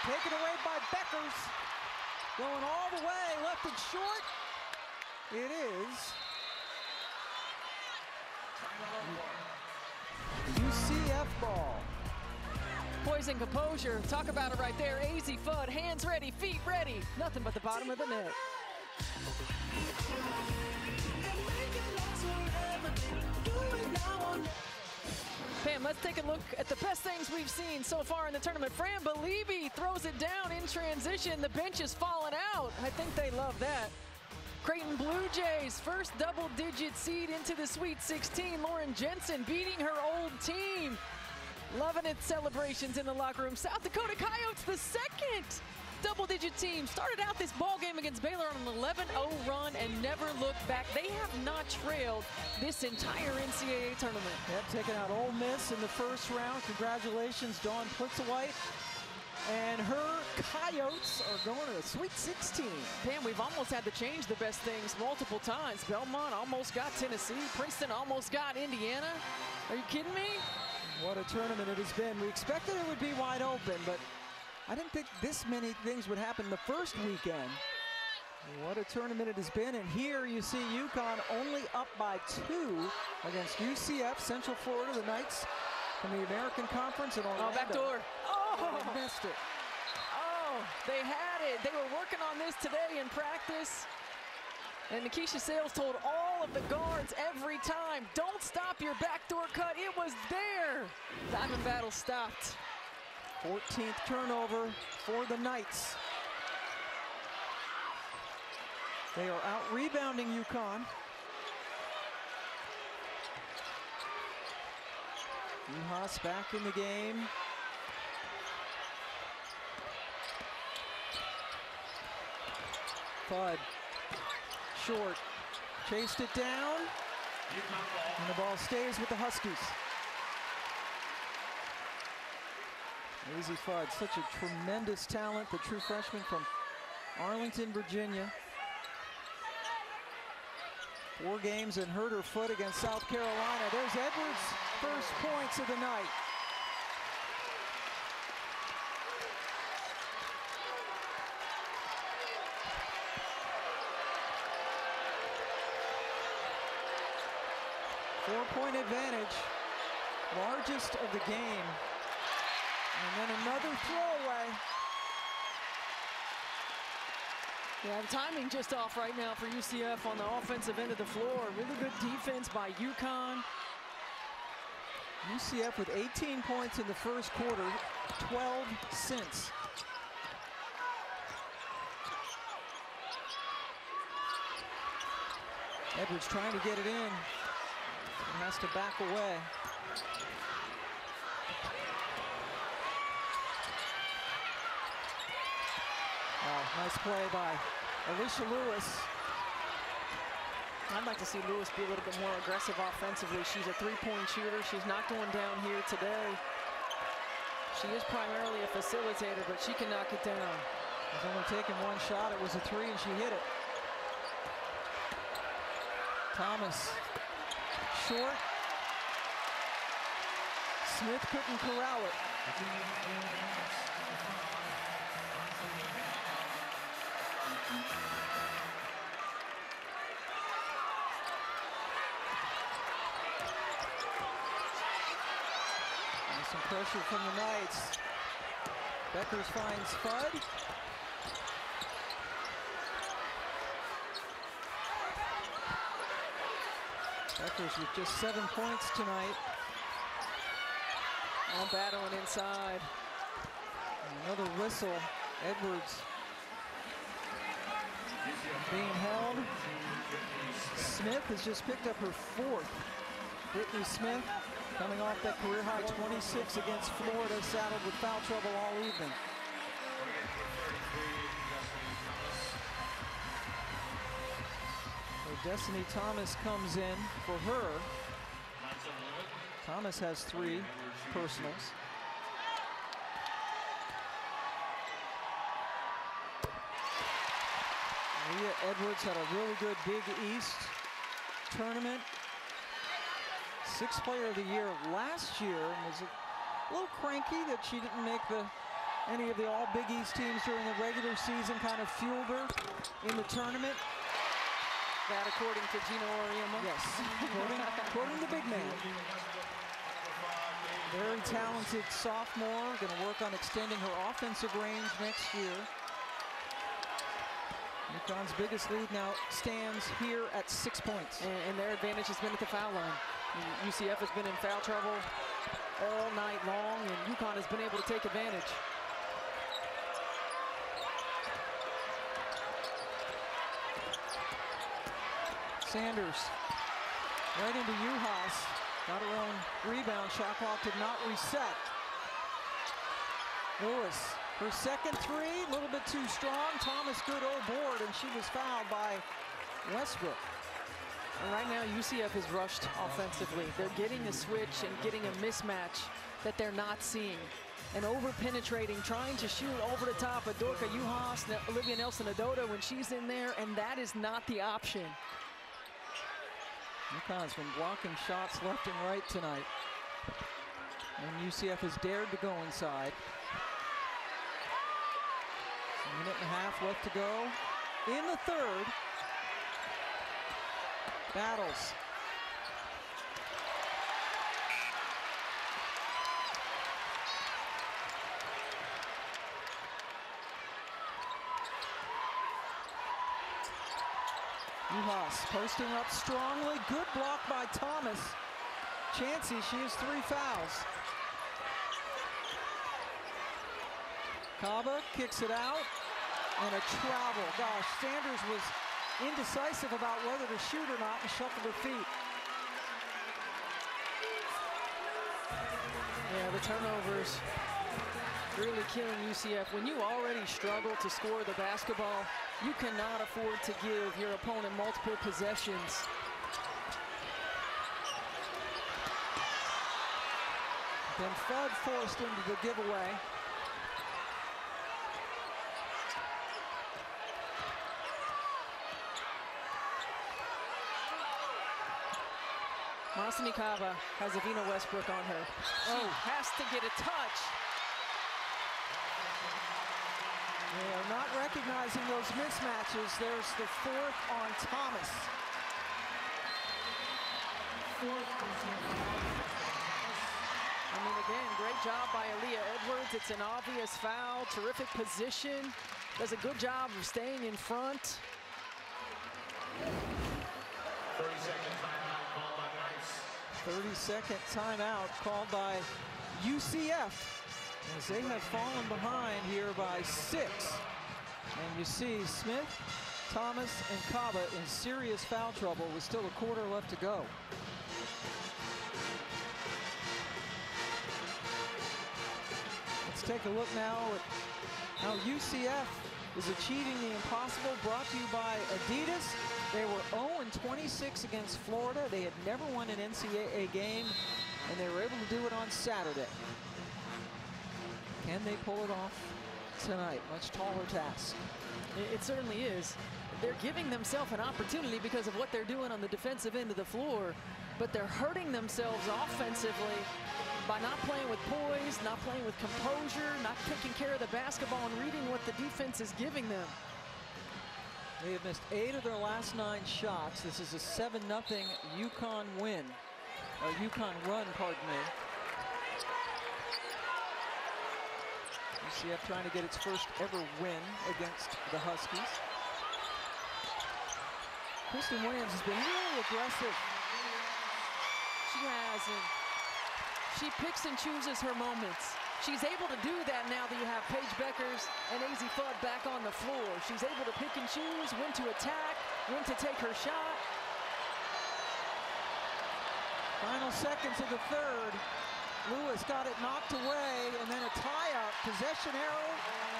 Taken away by Beckers. Going all the way, left it short. It is UCF ball. Poise and composure, talk about it right there. Azzi Fudd, hands ready, feet ready. Nothing but the bottom of the net. Pam, let's take a look at the best things we've seen so far in the tournament. Fran Belibi throws it down in transition. The bench is falling out. I think they love that. Creighton Blue Jays, first double-digit seed into the Sweet 16. Lauren Jensen beating her old team. Loving its celebrations in the locker room. South Dakota Coyotes, the second double-digit team, started out this ball game against Baylor on an 11-0 run and never looked back. They have not trailed this entire NCAA tournament. Yep, taking out Ole Miss in the first round. Congratulations, Dawn Plitzawhite. And her Coyotes are going to the Sweet 16. Pam, we've almost had to change the best things multiple times. Belmont almost got Tennessee. Princeton almost got Indiana. Are you kidding me? What a tournament it has been. We expected it would be wide open, but I didn't think this many things would happen the first weekend. What a tournament it has been. And here you see UConn only up by 2 against UCF, Central Florida, the Knights from the American Conference in Orlando. Oh, backdoor. Oh, missed it. Oh, they had it. They were working on this today in practice. And Nikisha Sales told all of the guards every time, don't stop your backdoor cut. It was there. Diamond Battle stopped. 14th turnover for the Knights. They are out rebounding UConn. Uhas back in the game. Fudd, short, chased it down, and the ball stays with the Huskies. Azzi Fudd, such a tremendous talent, the true freshman from Arlington, Virginia. 4 games and hurt her foot against South Carolina. There's Edwards' first points of the night. Four-point advantage, largest of the game. And then another throwaway. Yeah, the timing just off right now for UCF on the offensive end of the floor. Really good defense by UConn. UCF with 18 points in the first quarter, 12 since. Edwards trying to get it in. He has to back away. Nice play by Alicia Lewis. I'd like to see Lewis be a little bit more aggressive offensively. She's a three-point shooter. She's not going down here today. She is primarily a facilitator, but she can knock it down. She's only taken one shot. It was a three, and she hit it. Thomas, short. Smith couldn't corral it. And some pressure from the Knights. Beckers finds Fudd. Beckers with just 7 points tonight. All battling inside. And another whistle. Edwards being held. Smith has just picked up her 4th. Brittany Smith coming off that career-high 26 against Florida, saddled with foul trouble all evening. So Destiny Thomas comes in for her. Thomas has 3 personals. Leah Edwards had a really good Big East tournament. 6th player of the year last year, and was a little cranky that she didn't make any of the all Big East teams during the regular season. Kind of fueled her in the tournament. That according to Gino Auriemma. Yes, according to the big man. Very talented sophomore, going to work on extending her offensive range next year. UConn's biggest lead now stands here at 6 points. And their advantage has been at the foul line. UCF has been in foul trouble all night long, and UConn has been able to take advantage. Sanders right into Uhas. Got her own rebound. Shot clock did not reset. Lewis, her 2nd three, a little bit too strong. Thomas good old board, and she was fouled by Westbrook. And right now, UCF is rushed offensively. They're getting a switch and getting a mismatch that they're not seeing. And over-penetrating, trying to shoot over the top of Dorka Uhas, Olivia Nelson-Adota when she's in there, and that is not the option. UConn's been blocking shots left and right tonight. And UCF has dared to go inside. A minute and a half left to go in the 3rd. Battles. Uhas posting up strongly. Good block by Thomas. Chansey, she has 3 fouls. Kaba kicks it out. And a travel. Gosh, Sanders was indecisive about whether to shoot or not and shuffled her feet. Yeah, the turnovers really killing UCF. When you already struggle to score the basketball, you cannot afford to give your opponent multiple possessions. Then Fudd forced into the giveaway. Masani Kaba has Avina Westbrook on her. She has to get a touch. They are not recognizing those mismatches. There's the 4th on Thomas. I mean, again, great job by Aaliyah Edwards. It's an obvious foul, terrific position. Does a good job of staying in front. 30-second timeout called by UCF as they have fallen behind here by 6. And you see Smith, Thomas, and Kaba in serious foul trouble with still a quarter left to go. Let's take a look now at how UCF is achieving the impossible, brought to you by Adidas. They were 0-26 against Florida. They had never won an NCAA game, and they were able to do it on Saturday. Can they pull it off tonight? Much taller task. It certainly is. They're giving themselves an opportunity because of what they're doing on the defensive end of the floor, but they're hurting themselves offensively by not playing with poise, not playing with composure, not taking care of the basketball and reading what the defense is giving them. They have missed 8 of their last 9 shots. This is a 7-0 UConn win, or UConn run, pardon me. UCF trying to get its first ever win against the Huskies. Kristen Williams has been really aggressive. She has, and she picks and chooses her moments. She's able to do that now that you have Paige Beckers and AZ Fudd back on the floor. She's able to pick and choose when to attack, when to take her shot. Final seconds of the third. Lewis got it knocked away, and then a tie-up. Possession arrow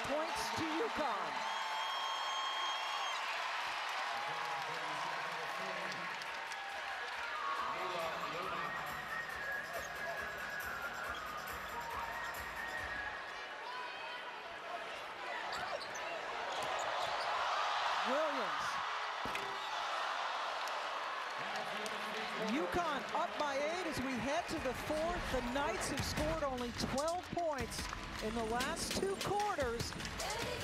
points to UConn. Williams. UConn up by 8 as we head to the fourth. The Knights have scored only 12 points in the last 2 quarters.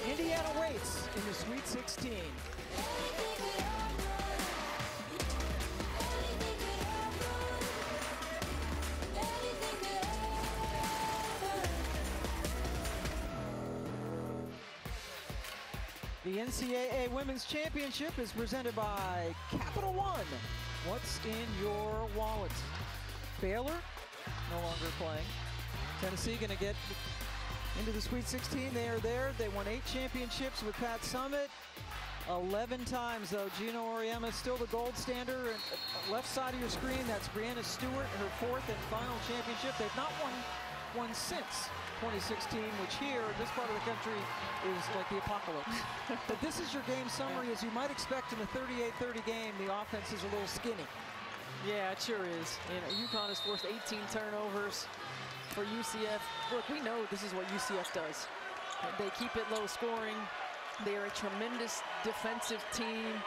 Indiana waits in the Sweet 16. The NCAA Women's Championship is presented by Capital One. What's in your wallet? Baylor, no longer playing. Tennessee going to get into the Sweet 16. They are there. They won 8 championships with Pat Summitt. 11 times, though. Gino Auriemma still the gold standard. And left side of your screen, that's Brianna Stewart, her 4th and final championship. They've not won one since 2016, which here, this part of the country, is like the apocalypse. But this is your game summary. As you might expect in a 38-30 game, the offense is a little skinny. Yeah, it sure is. And UConn has forced 18 turnovers for UCF. Look, we know this is what UCF does. They keep it low scoring. They are a tremendous defensive team.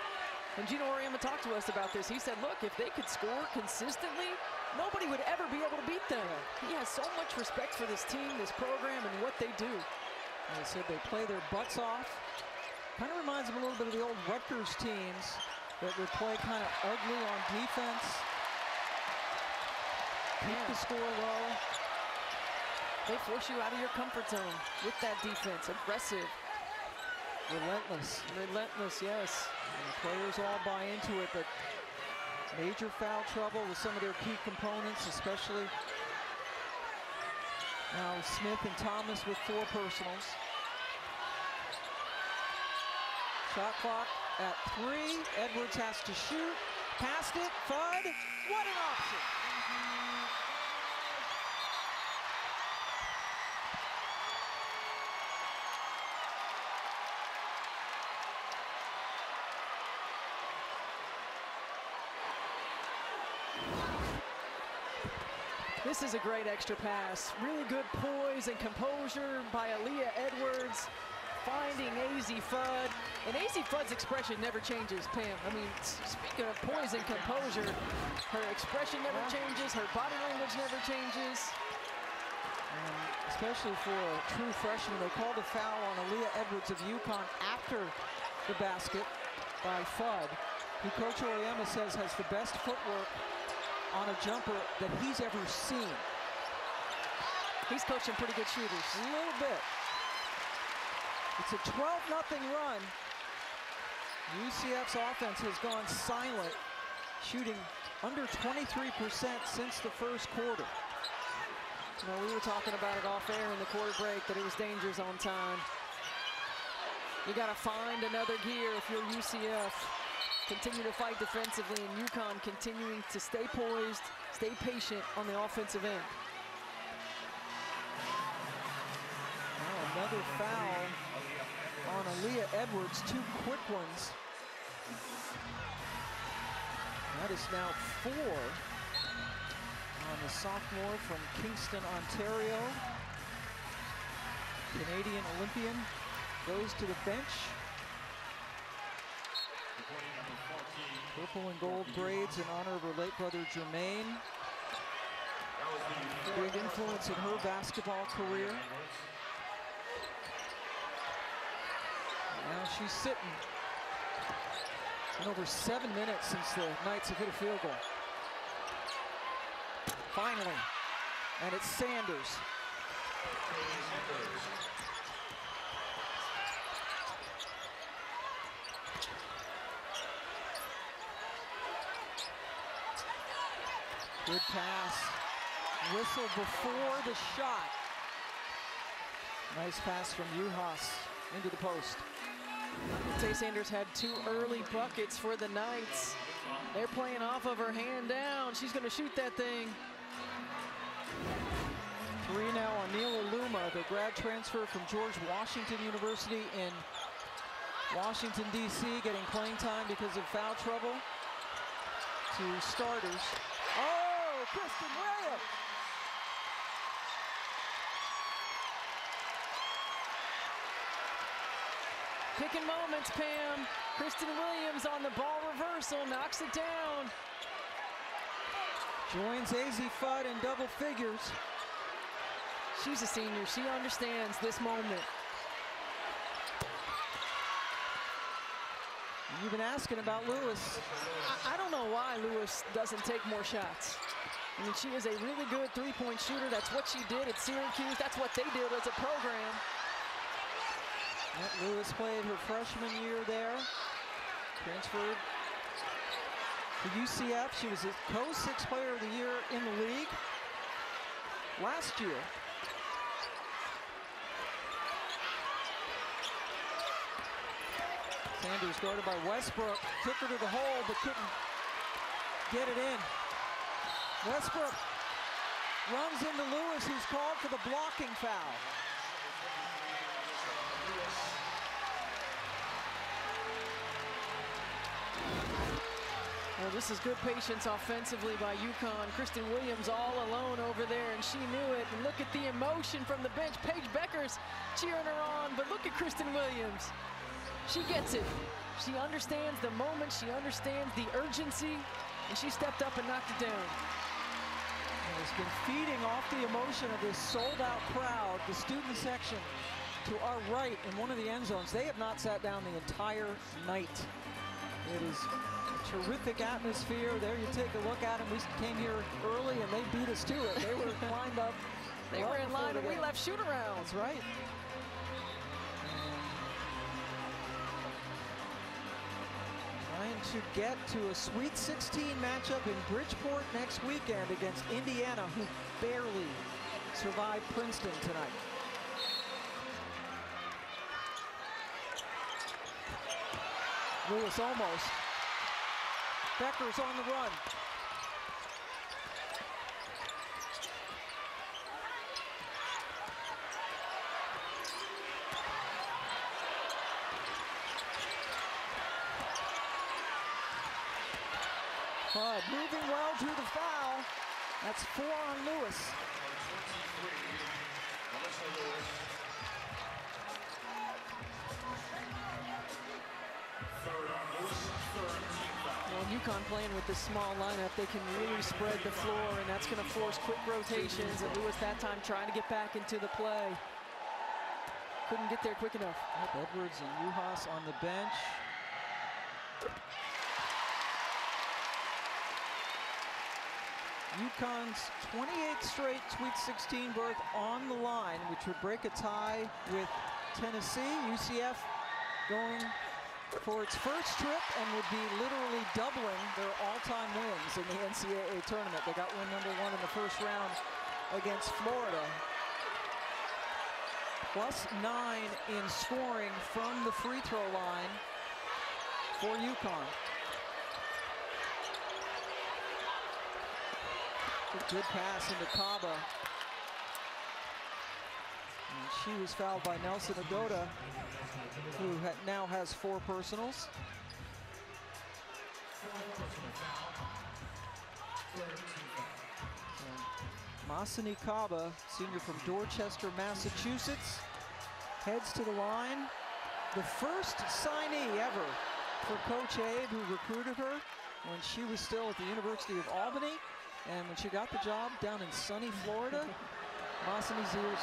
And Gino Auriemma talked to us about this. He said, look, if they could score consistently, nobody would ever be able to beat them. He has so much respect for this team, this program, and what they do. Like I said, they play their butts off. Kind of reminds them a little bit of the old Rutgers teams that would play kind of ugly on defense. Keep the score low. They force you out of your comfort zone with that defense. Aggressive. Relentless. Relentless, yes. And the players all buy into it, but major foul trouble with some of their key components, especially now Smith and Thomas with 4 personals. Shot clock at 3. Edwards has to shoot. Passed it. Fudd. What an option. This is a great extra pass. Really good poise and composure by Aaliyah Edwards, finding AZ Fudd. And AZ Fudd's expression never changes, Pam. I mean, speaking of poise and composure, her expression never changes, her body language never changes. And especially for a true freshman, they called a foul on Aaliyah Edwards of UConn after the basket by Fudd, who Coach Auriemma says has the best footwork on a jumper that he's ever seen. He's coaching pretty good shooters. A little bit. It's a 12-0 run. UCF's offense has gone silent, shooting under 23% since the first quarter. You know, we were talking about it off air in the quarter break, that it was danger zone time. You got to find another gear if you're UCF. Continue to fight defensively, and UConn continuing to stay poised, stay patient on the offensive end. Now another foul on Aaliyah Edwards, 2 quick ones. That is now 4 on the sophomore from Kingston, Ontario. Canadian Olympian goes to the bench. Purple and gold braids in honor of her late brother Jermaine. Big influence in her basketball career. Now she's sitting. It's been over 7 minutes since the Knights have hit a field goal. Finally, and it's Sanders. Good pass. Whistle before the shot. Nice pass from Uhas into the post. Tay Sanders had 2 early buckets for the Knights. They're playing off of her hand down. She's going to shoot that thing. 3 now on Neil Aluma, the grad transfer from George Washington University in Washington, D.C., getting playing time because of foul trouble. To starters. Oh, Kristen Williams! Picking moments, Pam. Kristen Williams on the ball reversal, knocks it down. Joins Azzi Fudd in double figures. She's a senior, she understands this moment. You've been asking about Lewis. I don't know why Lewis doesn't take more shots. I mean, she is a really good 3-point shooter. That's what she did at Syracuse. That's what they did as a program. Yep, Lewis played her freshman year there. Transferred to UCF. She was a co-6 player of the year in the league last year. Sanders guarded by Westbrook. Took her to the hole, but couldn't get it in. Westbrook runs into Lewis, who's called for the blocking foul. Well, this is good patience offensively by UConn. Kristen Williams all alone over there, and she knew it. And look at the emotion from the bench. Paige Becker's cheering her on, but look at Kristen Williams. She gets it. She understands the moment. She understands the urgency, and she stepped up and knocked it down. And has been feeding off the emotion of this sold-out crowd, the student section, to our right in one of the end zones. They have not sat down the entire night. It is a terrific atmosphere. There you take a look at them. We came here early, and they beat us to it. They were lined up. They were in line, and we left shoot-around. That's right. Trying to get to a Sweet 16 matchup in Bridgeport next weekend against Indiana, who barely survived Princeton tonight. Lewis almost. Becker's on the run. Fudd moving well, drew the foul. That's 4 on Lewis. Well, UConn playing with this small lineup, they can really spread the floor, and that's going to force quick rotations. And Lewis that time trying to get back into the play. Couldn't get there quick enough. Yep, Edwards and Uhas on the bench. UConn's 28th straight Sweet 16 berth on the line, which would break a tie with Tennessee. UCF going for its first trip and would be literally doubling their all-time wins in the NCAA tournament. They got win number 1 in the first round against Florida. +9 in scoring from the free throw line for UConn. Good pass into Kaba. And she was fouled by Nelson Agoda, who now has 4 personals. Masani Kaba, senior from Dorchester, Massachusetts, heads to the line. The first signee ever for Coach Abe, who recruited her when she was still at the University of Albany. And when she got the job down in sunny Florida, Masani's ears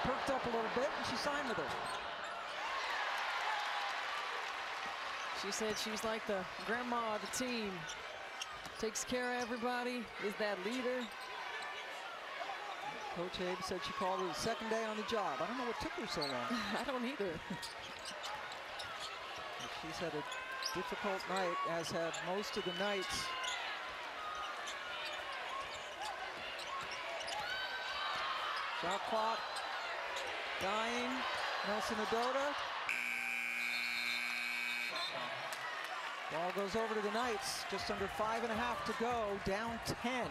perked up a little bit, and she signed with her. She said she's like the grandma of the team. Takes care of everybody, is that leader. Coach Abe said she called her the second day on the job. I don't know what took her so long. I don't either. She's had a difficult night, as have most of the nights. Shot clock dying. Nelson Agoda. Ball goes over to the Knights. Just under 5.5 to go. Down 10.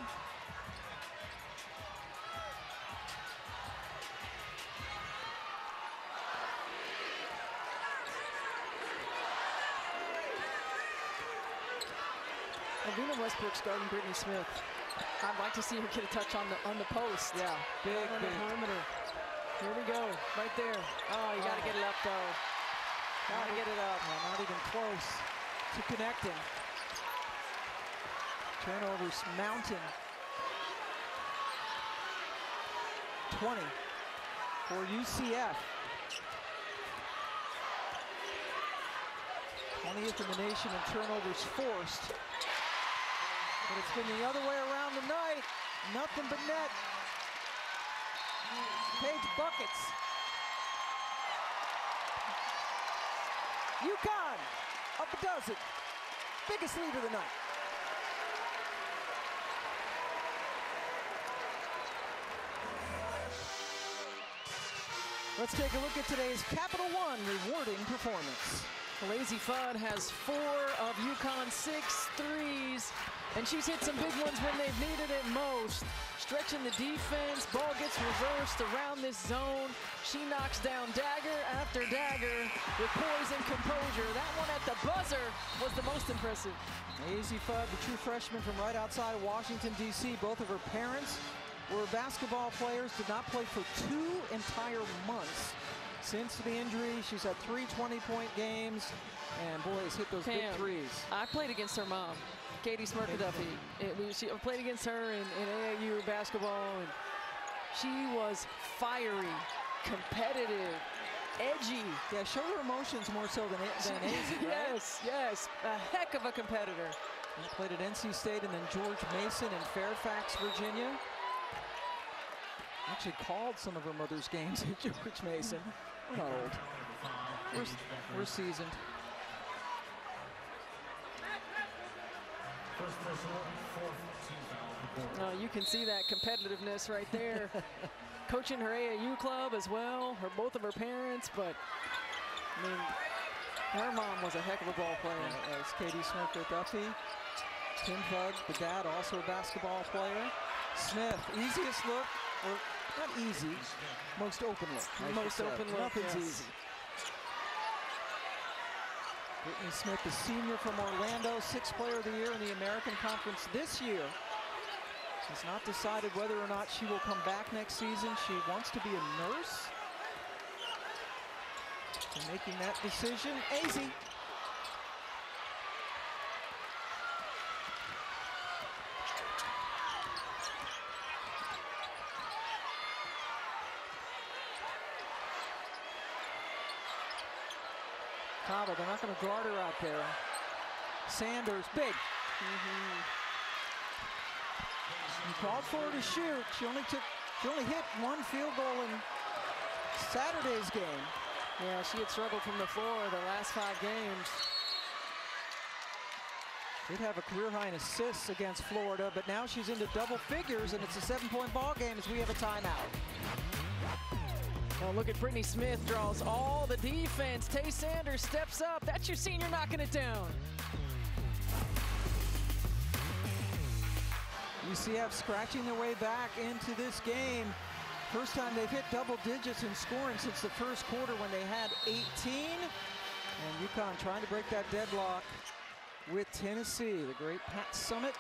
Alvina Westbrook's guarding Britney Smith. I'd like to see her get a touch on the post. Yeah, big on the perimeter. Here we go, right there. Oh, you gotta get it up though. Gotta get it up. Well, not even close to connecting. Turnovers mounting. 20 for UCF. 20th in the nation in turnovers forced. But it's been the other way around tonight. Nothing but net. Page buckets. UConn up a dozen. Biggest lead of the night. Let's take a look at today's Capital One rewarding performance. Lazy Fudd has 4 of UConn's 6 threes, and she's hit some big ones when they've needed it most. Stretching the defense, ball gets reversed around this zone. She knocks down dagger after dagger with poise and composure. That one at the buzzer was the most impressive. Lazy Fudd, the true freshman from right outside of Washington, D.C. Both of her parents were basketball players, did not play for 2 entire months. Since the injury, she's had 3 20-point games, and boy, has hit those big threes. I played against her mom, Katie Smirkaduffy. She played against her in AAU basketball, and she was fiery, competitive, edgy. Yeah, showed her emotions more so than AZ, right? Yes, yes, a heck of a competitor. She played at NC State and then George Mason in Fairfax, Virginia. Actually called some of her mother's games at George Mason. We're not old. We're seasoned. You can see that competitiveness right there. Coaching her AAU club as well, both of her parents, but I mean, her mom was a heck of a ball player. As Katie Smith-Duffy, Tim Fudd, the dad, also a basketball player. Smith, easiest look, or not easy, most open look. Most open look, Nothing's yes. easy. Britney Smith, the senior from Orlando, 6th player of the year in the American Conference this year. Has not decided whether or not she will come back next season. She wants to be a nurse. So making that decision, AZ. Kaba, they're not going to guard her out there. Sanders, big. He called for her to shoot. She only hit 1 field goal in Saturday's game. Yeah, she had struggled from the floor the last 5 games. Did have a career high in assists against Florida, but now she's into double figures, and it's a 7-point ball game as we have a timeout. Oh, look at Britney Smith, draws all the defense. Tay Sanders steps up. That's your senior knocking it down. UCF scratching their way back into this game. First time they've hit double digits in scoring since the first quarter when they had 18. And UConn trying to break that deadlock with Tennessee. The great Pat Summitt.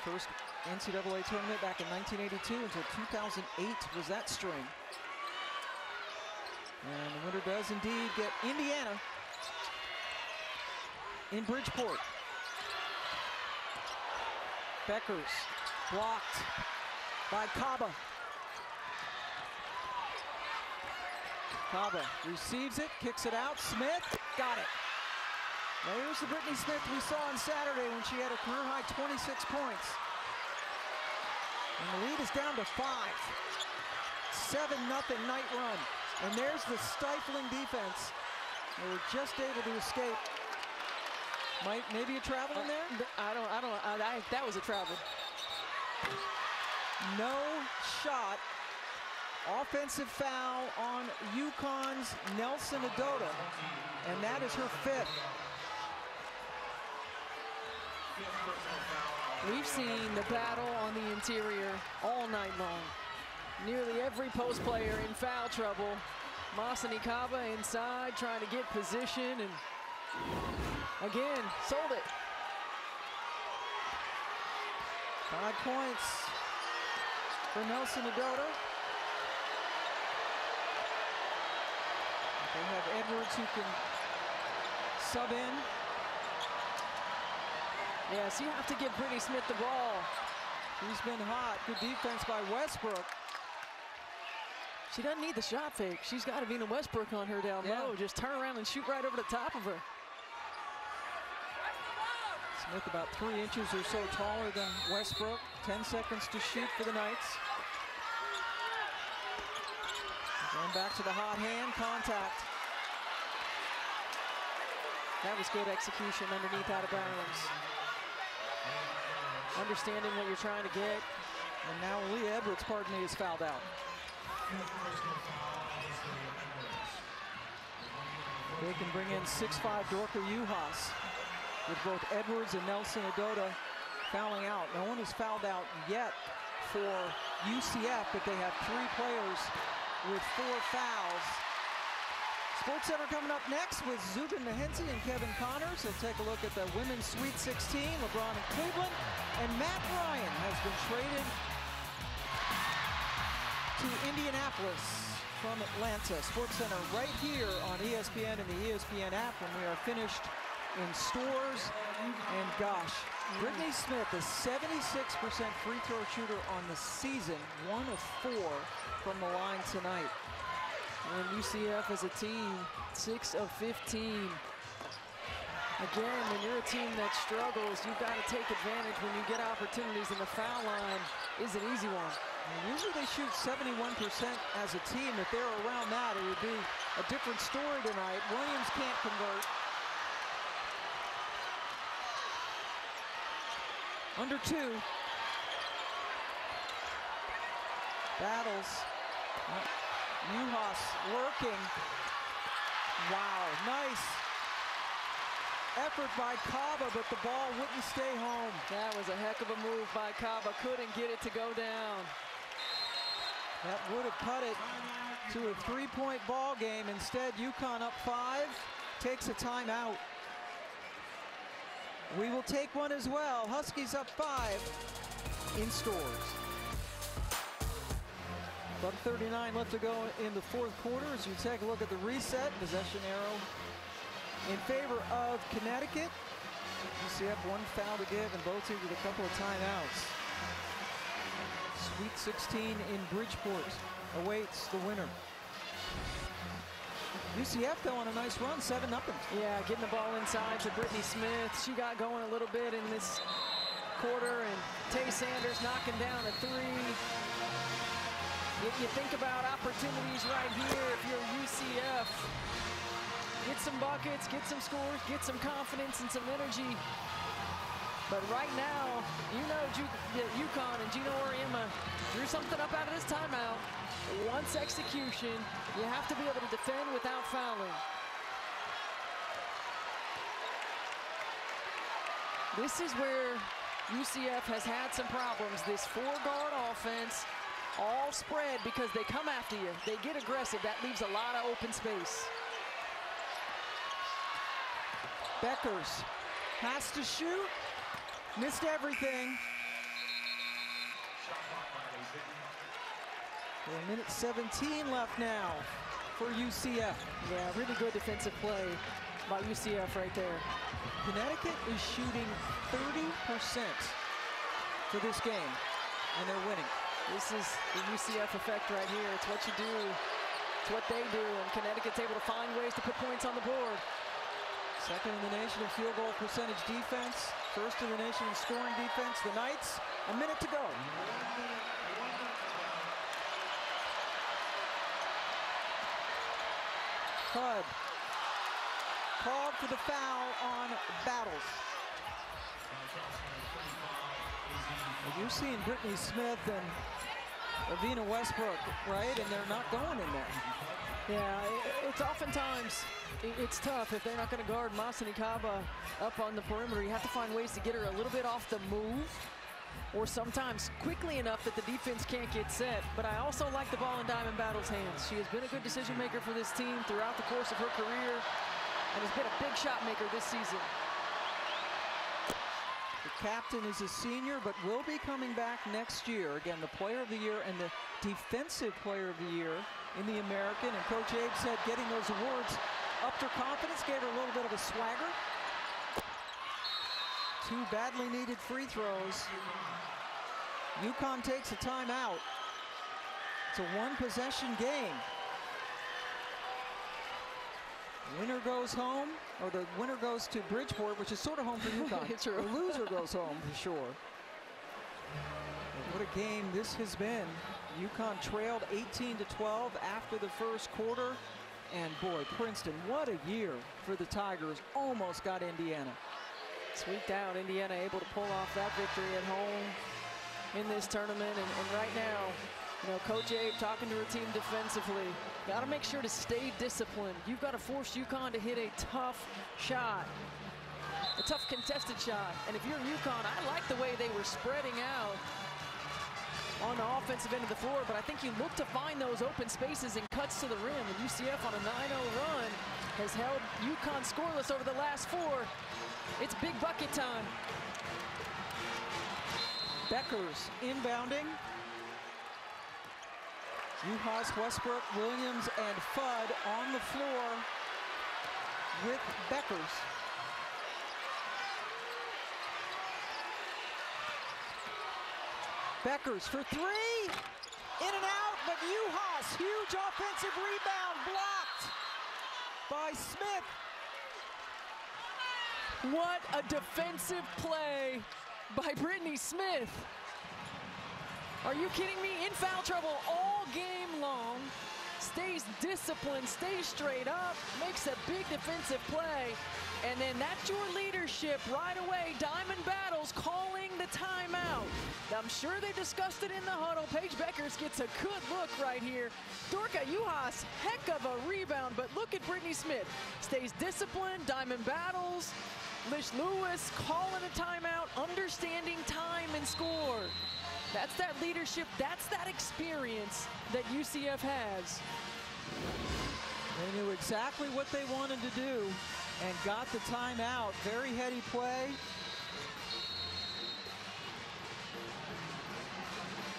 First NCAA tournament back in 1982 until 2008 was that string. And the winner does indeed get Indiana in Bridgeport. Beckers blocked by Kaba. Kaba receives it, kicks it out. Smith got it. There's the Britney Smith we saw on Saturday when she had a career-high 26 points. And the lead is down to 5. 7-0 night run. And there's the stifling defense. They were just able to escape. Maybe a travel in there? That was a travel. No shot. Offensive foul on UConn's Nelson Adota, and that is her 5th. We've seen the battle on the interior all night long. Nearly every post player in foul trouble. Masani Kaba inside trying to get position, and again, sold it. 5 points for Nelson Adota. They have Edwards who can sub in. Yes, you have to give Brittany Smith the ball. She's been hot. Good defense by Westbrook. She doesn't need the shot fake. She's got Avina Westbrook on her down low. Just turn around and shoot right over the top of her. Smith about 3 inches or so taller than Westbrook. 10 seconds to shoot for the Knights. Going back to the hot hand, contact. That was good execution underneath out of bounds. Understanding what you're trying to get. And now Lee Edwards, pardon me, is fouled out. They can bring in 6'5" Dorka Juhas with both Edwards and Nelson Adota fouling out. No one has fouled out yet for UCF, but they have 3 players with 4 fouls. SportsCenter coming up next with Zubin Mehensi and Kevin Connors. They'll take a look at the women's Sweet 16, LeBron and Cleveland. And Matt Ryan has been traded to Indianapolis from Atlanta. SportsCenter right here on ESPN and the ESPN app when we are finished in stores. And gosh, Britney Smith, a 76% free throw shooter on the season, 1 of 4 from the line tonight. And UCF as a team, 6 of 15. Again, when you're a team that struggles, you've got to take advantage when you get opportunities, and the foul line is an easy one. And usually they shoot 71% as a team. If they're around that, it would be a different story tonight. Williams can't convert. Under 2. Battles. Juhas working. Wow, nice effort by Kaba, but the ball wouldn't stay home. That was a heck of a move by Kaba. Couldn't get it to go down. That would have cut it to a 3-point ball game. Instead, UConn up 5, takes a timeout. We will take one as well. Huskies up 5 in stores. 1:39 left to go in the 4th quarter as you take a look at the reset. Possession arrow in favor of Connecticut. UCF 1 foul to give, and both teams with a couple of timeouts. Sweet 16 in Bridgeport awaits the winner. UCF though on a nice run, 7-0. Yeah, getting the ball inside to Brittany Smith. She got going a little bit in this quarter, and Tay Sanders knocking down a 3. If you think about opportunities right here, if you're UCF, get some buckets, get some scores, get some confidence and some energy. But right now, you know UConn and Gino Auriemma drew something up out of this timeout. Once execution, you have to be able to defend without fouling. This is where UCF has had some problems. This 4-guard offense all spread because they come after you. They get aggressive. That leaves a lot of open space. Beckers has to shoot. Missed everything. A minute 17 left now for UCF. Yeah, really good defensive play by UCF right there. Connecticut is shooting 30% for this game, and they're winning. This is the UCF effect right here. It's what you do. It's what they do, and Connecticut's able to find ways to put points on the board. Second in the nation in field goal percentage defense. First in the nation in scoring defense. The Knights, a minute to go. Hud called for the foul on Battles. You've seen Brittany Smith and Avina Westbrook, right? And they're not going in there. Yeah, it's oftentimes, it's tough if they're not going to guard Masani Kaba up on the perimeter. You have to find ways to get her a little bit off the move, or sometimes quickly enough that the defense can't get set. But I also like the ball in Diamond Battles' hands. She has been a good decision maker for this team throughout the course of her career, and has been a big shot maker this season. The captain is a senior, but will be coming back next year. Again, the player of the year and the defensive player of the year in the American. And Coach Abe said getting those awards upped her confidence, gave her a little bit of a swagger. Two badly needed free throws. UConn takes a timeout. It's a one-possession game. Winner goes home, or the winner goes to Bridgeport, which is sort of home for UConn. It's true. The loser goes home for sure. But what a game this has been. UConn trailed 18-12 after the first quarter. And boy, Princeton, what a year for the Tigers. Almost got Indiana. Squeaked out. Indiana able to pull off that victory at home in this tournament. And right now, you know, Coach Abe talking to her team defensively. Got to make sure to stay disciplined. You've got to force UConn to hit a tough shot, a tough contested shot. And if you're UConn, I like the way they were spreading out on the offensive end of the floor, but I think you look to find those open spaces and cuts to the rim. And UCF on a 9-0 run has held UConn scoreless over the last four. It's big bucket time. Beckers inbounding. Juhas, Westbrook, Williams, and Fudd on the floor with Beckers. Beckers for three, in and out, but Juhas, huge offensive rebound, blocked by Smith. What a defensive play by Britney Smith. Are you kidding me? In foul trouble all game long. Stays disciplined, stays straight up, makes a big defensive play. And then that's your leadership right away. Diamond Battles calling the timeout. I'm sure they discussed it in the huddle. Paige Beckers gets a good look right here. Dorka Juhas, heck of a rebound, but look at Brittany Smith. Stays disciplined, Diamond Battles. Alicia Lewis calling a timeout, understanding time and score. That's that leadership, that's that experience that UCF has. They knew exactly what they wanted to do and got the timeout. Very heady play.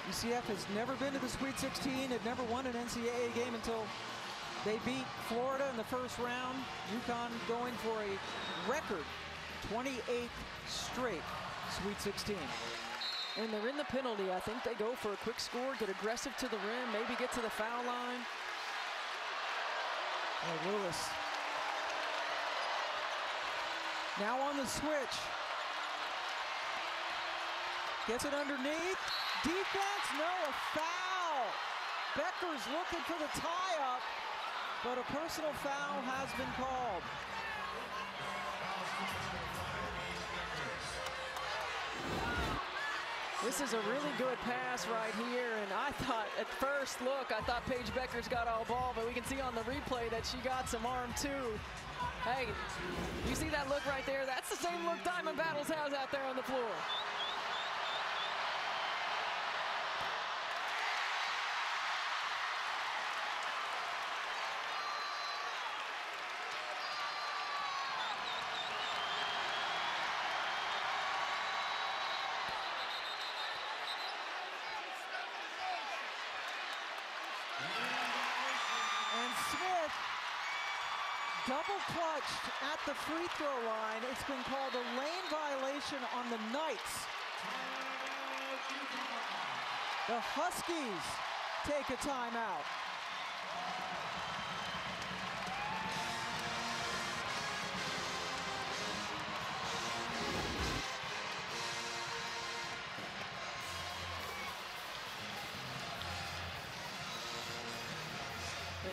UCF has never been to the Sweet 16, had never won an NCAA game until they beat Florida in the first round. UConn going for a record 28th straight Sweet 16. And they're in the penalty. I think they go for a quick score, get aggressive to the rim, maybe get to the foul line. Oh, Lewis. Now on the switch. Gets it underneath. Defense, no, a foul. Beckers looking for the tie-up, but a personal foul has been called. This is a really good pass right here, and I thought at first look, I thought Paige Beckers got all ball, but we can see on the replay that she got some arm too. Hey, you see that look right there? That's the same look Diamond Battles has out there on the floor. double clutched at the free throw line. It's been called a lane violation on the Knights. The Huskies take a timeout.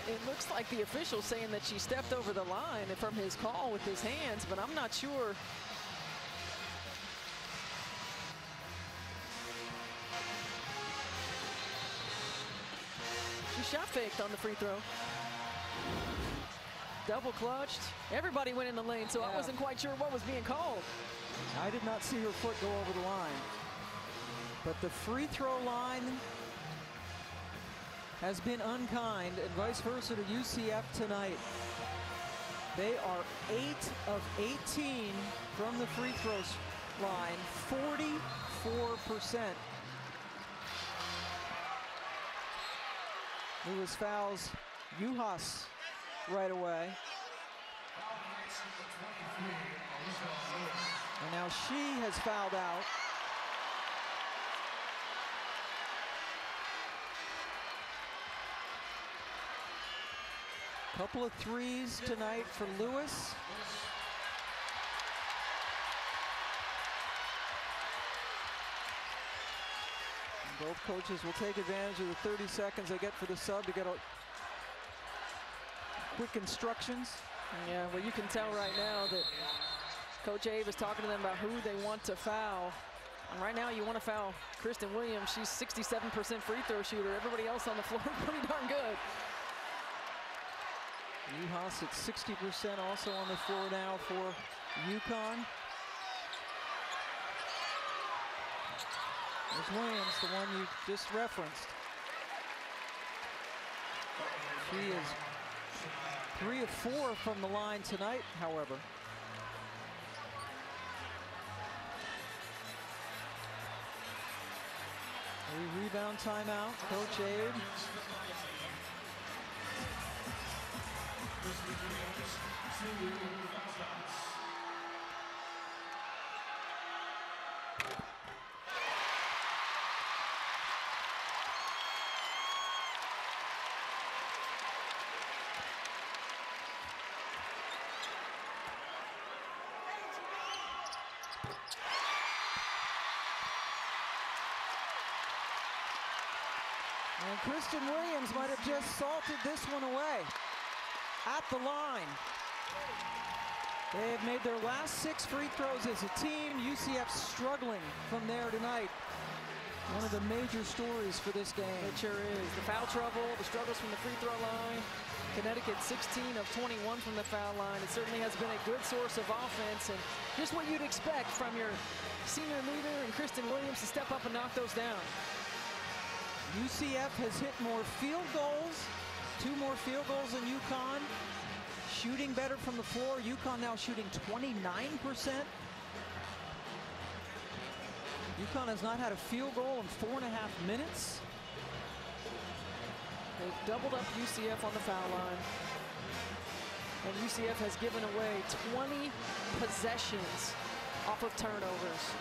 It looks like the official saying that she stepped over the line from his call with his hands, but I'm not sure. She shot faked on the free throw. Double clutched. Everybody went in the lane, so I wasn't quite sure what was being called. I did not see her foot go over the line. But the free throw line has been unkind, and vice versa to UCF tonight. They are 8 of 18 from the free throw line, 44%. Lewis fouls Juhas right away. And now she has fouled out. Couple of threes tonight for Lewis. And both coaches will take advantage of the 30 seconds they get for the sub to get a quick instructions. Yeah, well, you can tell right now that Coach Abe is talking to them about who they want to foul. And right now you want to foul Kristen Williams. She's 67% free throw shooter. Everybody else on the floor pretty darn good. Juhas at 60% also on the floor now for UConn. There's Williams, the one you just referenced. She is 3 of 4 from the line tonight, however. A rebound timeout, Coach Abe. And Kristen Williams might have just salted this one away at the line. They have made their last 6 free throws as a team. UCF struggling from there tonight. One of the major stories for this game. It sure is. The foul trouble, the struggles from the free throw line. Connecticut 16 of 21 from the foul line. It certainly has been a good source of offense and just what you'd expect from your senior leader and Kristen Williams to step up and knock those down. UCF has hit more field goals, 2 more field goals than UConn. Shooting better from the floor. UConn now shooting 29%. UConn has not had a field goal in 4.5 minutes. They've doubled up UCF on the foul line. And UCF has given away 20 possessions off of turnovers.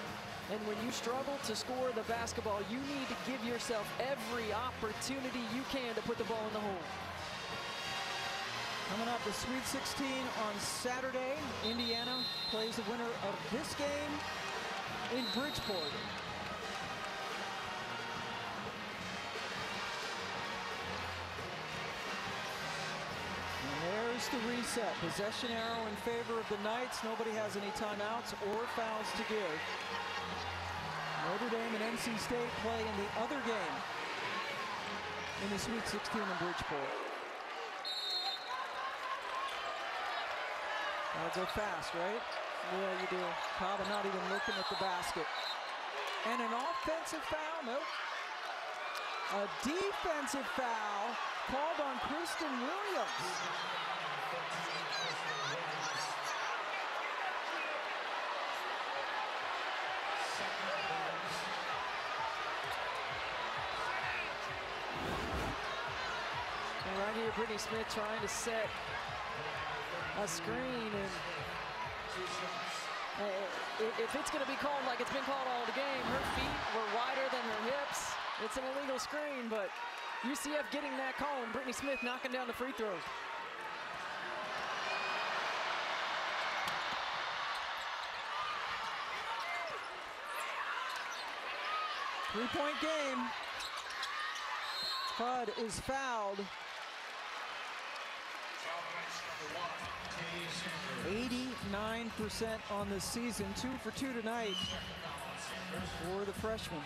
And when you struggle to score the basketball, you need to give yourself every opportunity you can to put the ball in the hole. Coming up, the Sweet 16 on Saturday. Indiana plays the winner of this game in Bridgeport. And there's the reset. Possession arrow in favor of the Knights. Nobody has any timeouts or fouls to give. Notre Dame and NC State play in the other game in the Sweet 16 in Bridgeport. That'll go fast, right? Yeah, you do. Cobb not even looking at the basket. And an offensive foul? Nope. A defensive foul called on Kristen Williams. And right here, Britney Smith trying to set a screen, and if it's going to be called like it's been called all the game, her feet were wider than her hips. It's an illegal screen, but UCF getting that call, and Britney Smith knocking down the free throws. Three-point game. Fudd is fouled. 89% on the season, 2 for 2 tonight for the freshman.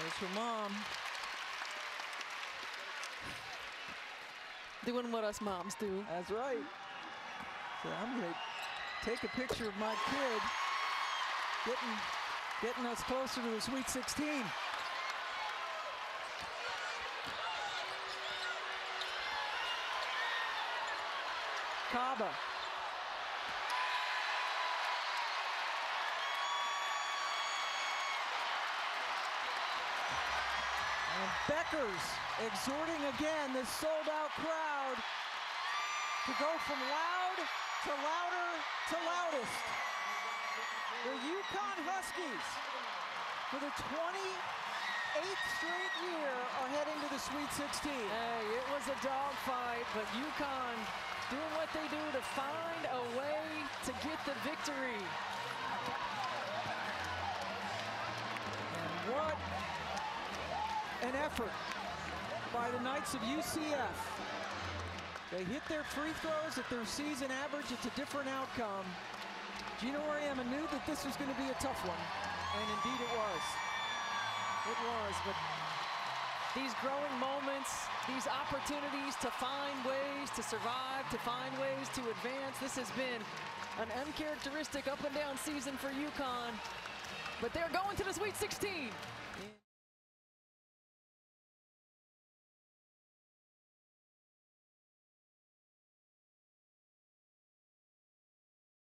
There's her mom. Doing what us moms do. That's right. So I'm going to take a picture of my kid getting us closer to the Sweet 16. Kaba. And Beckers exhorting again this sold-out crowd to go from loud to louder to loudest. The UConn Huskies, for the 28th straight year, are heading to the Sweet 16. Hey, it was a dogfight, but UConn doing what they do to find a way to get the victory. And what an effort by the Knights of UCF. They hit their free throws at their season average. It's a different outcome. Gino Auriemma knew that this was going to be a tough one, and indeed it was. It was, but these growing moments, these opportunities to find ways to survive, to find ways to advance, this has been an uncharacteristic up and down season for UConn, but they're going to the Sweet 16.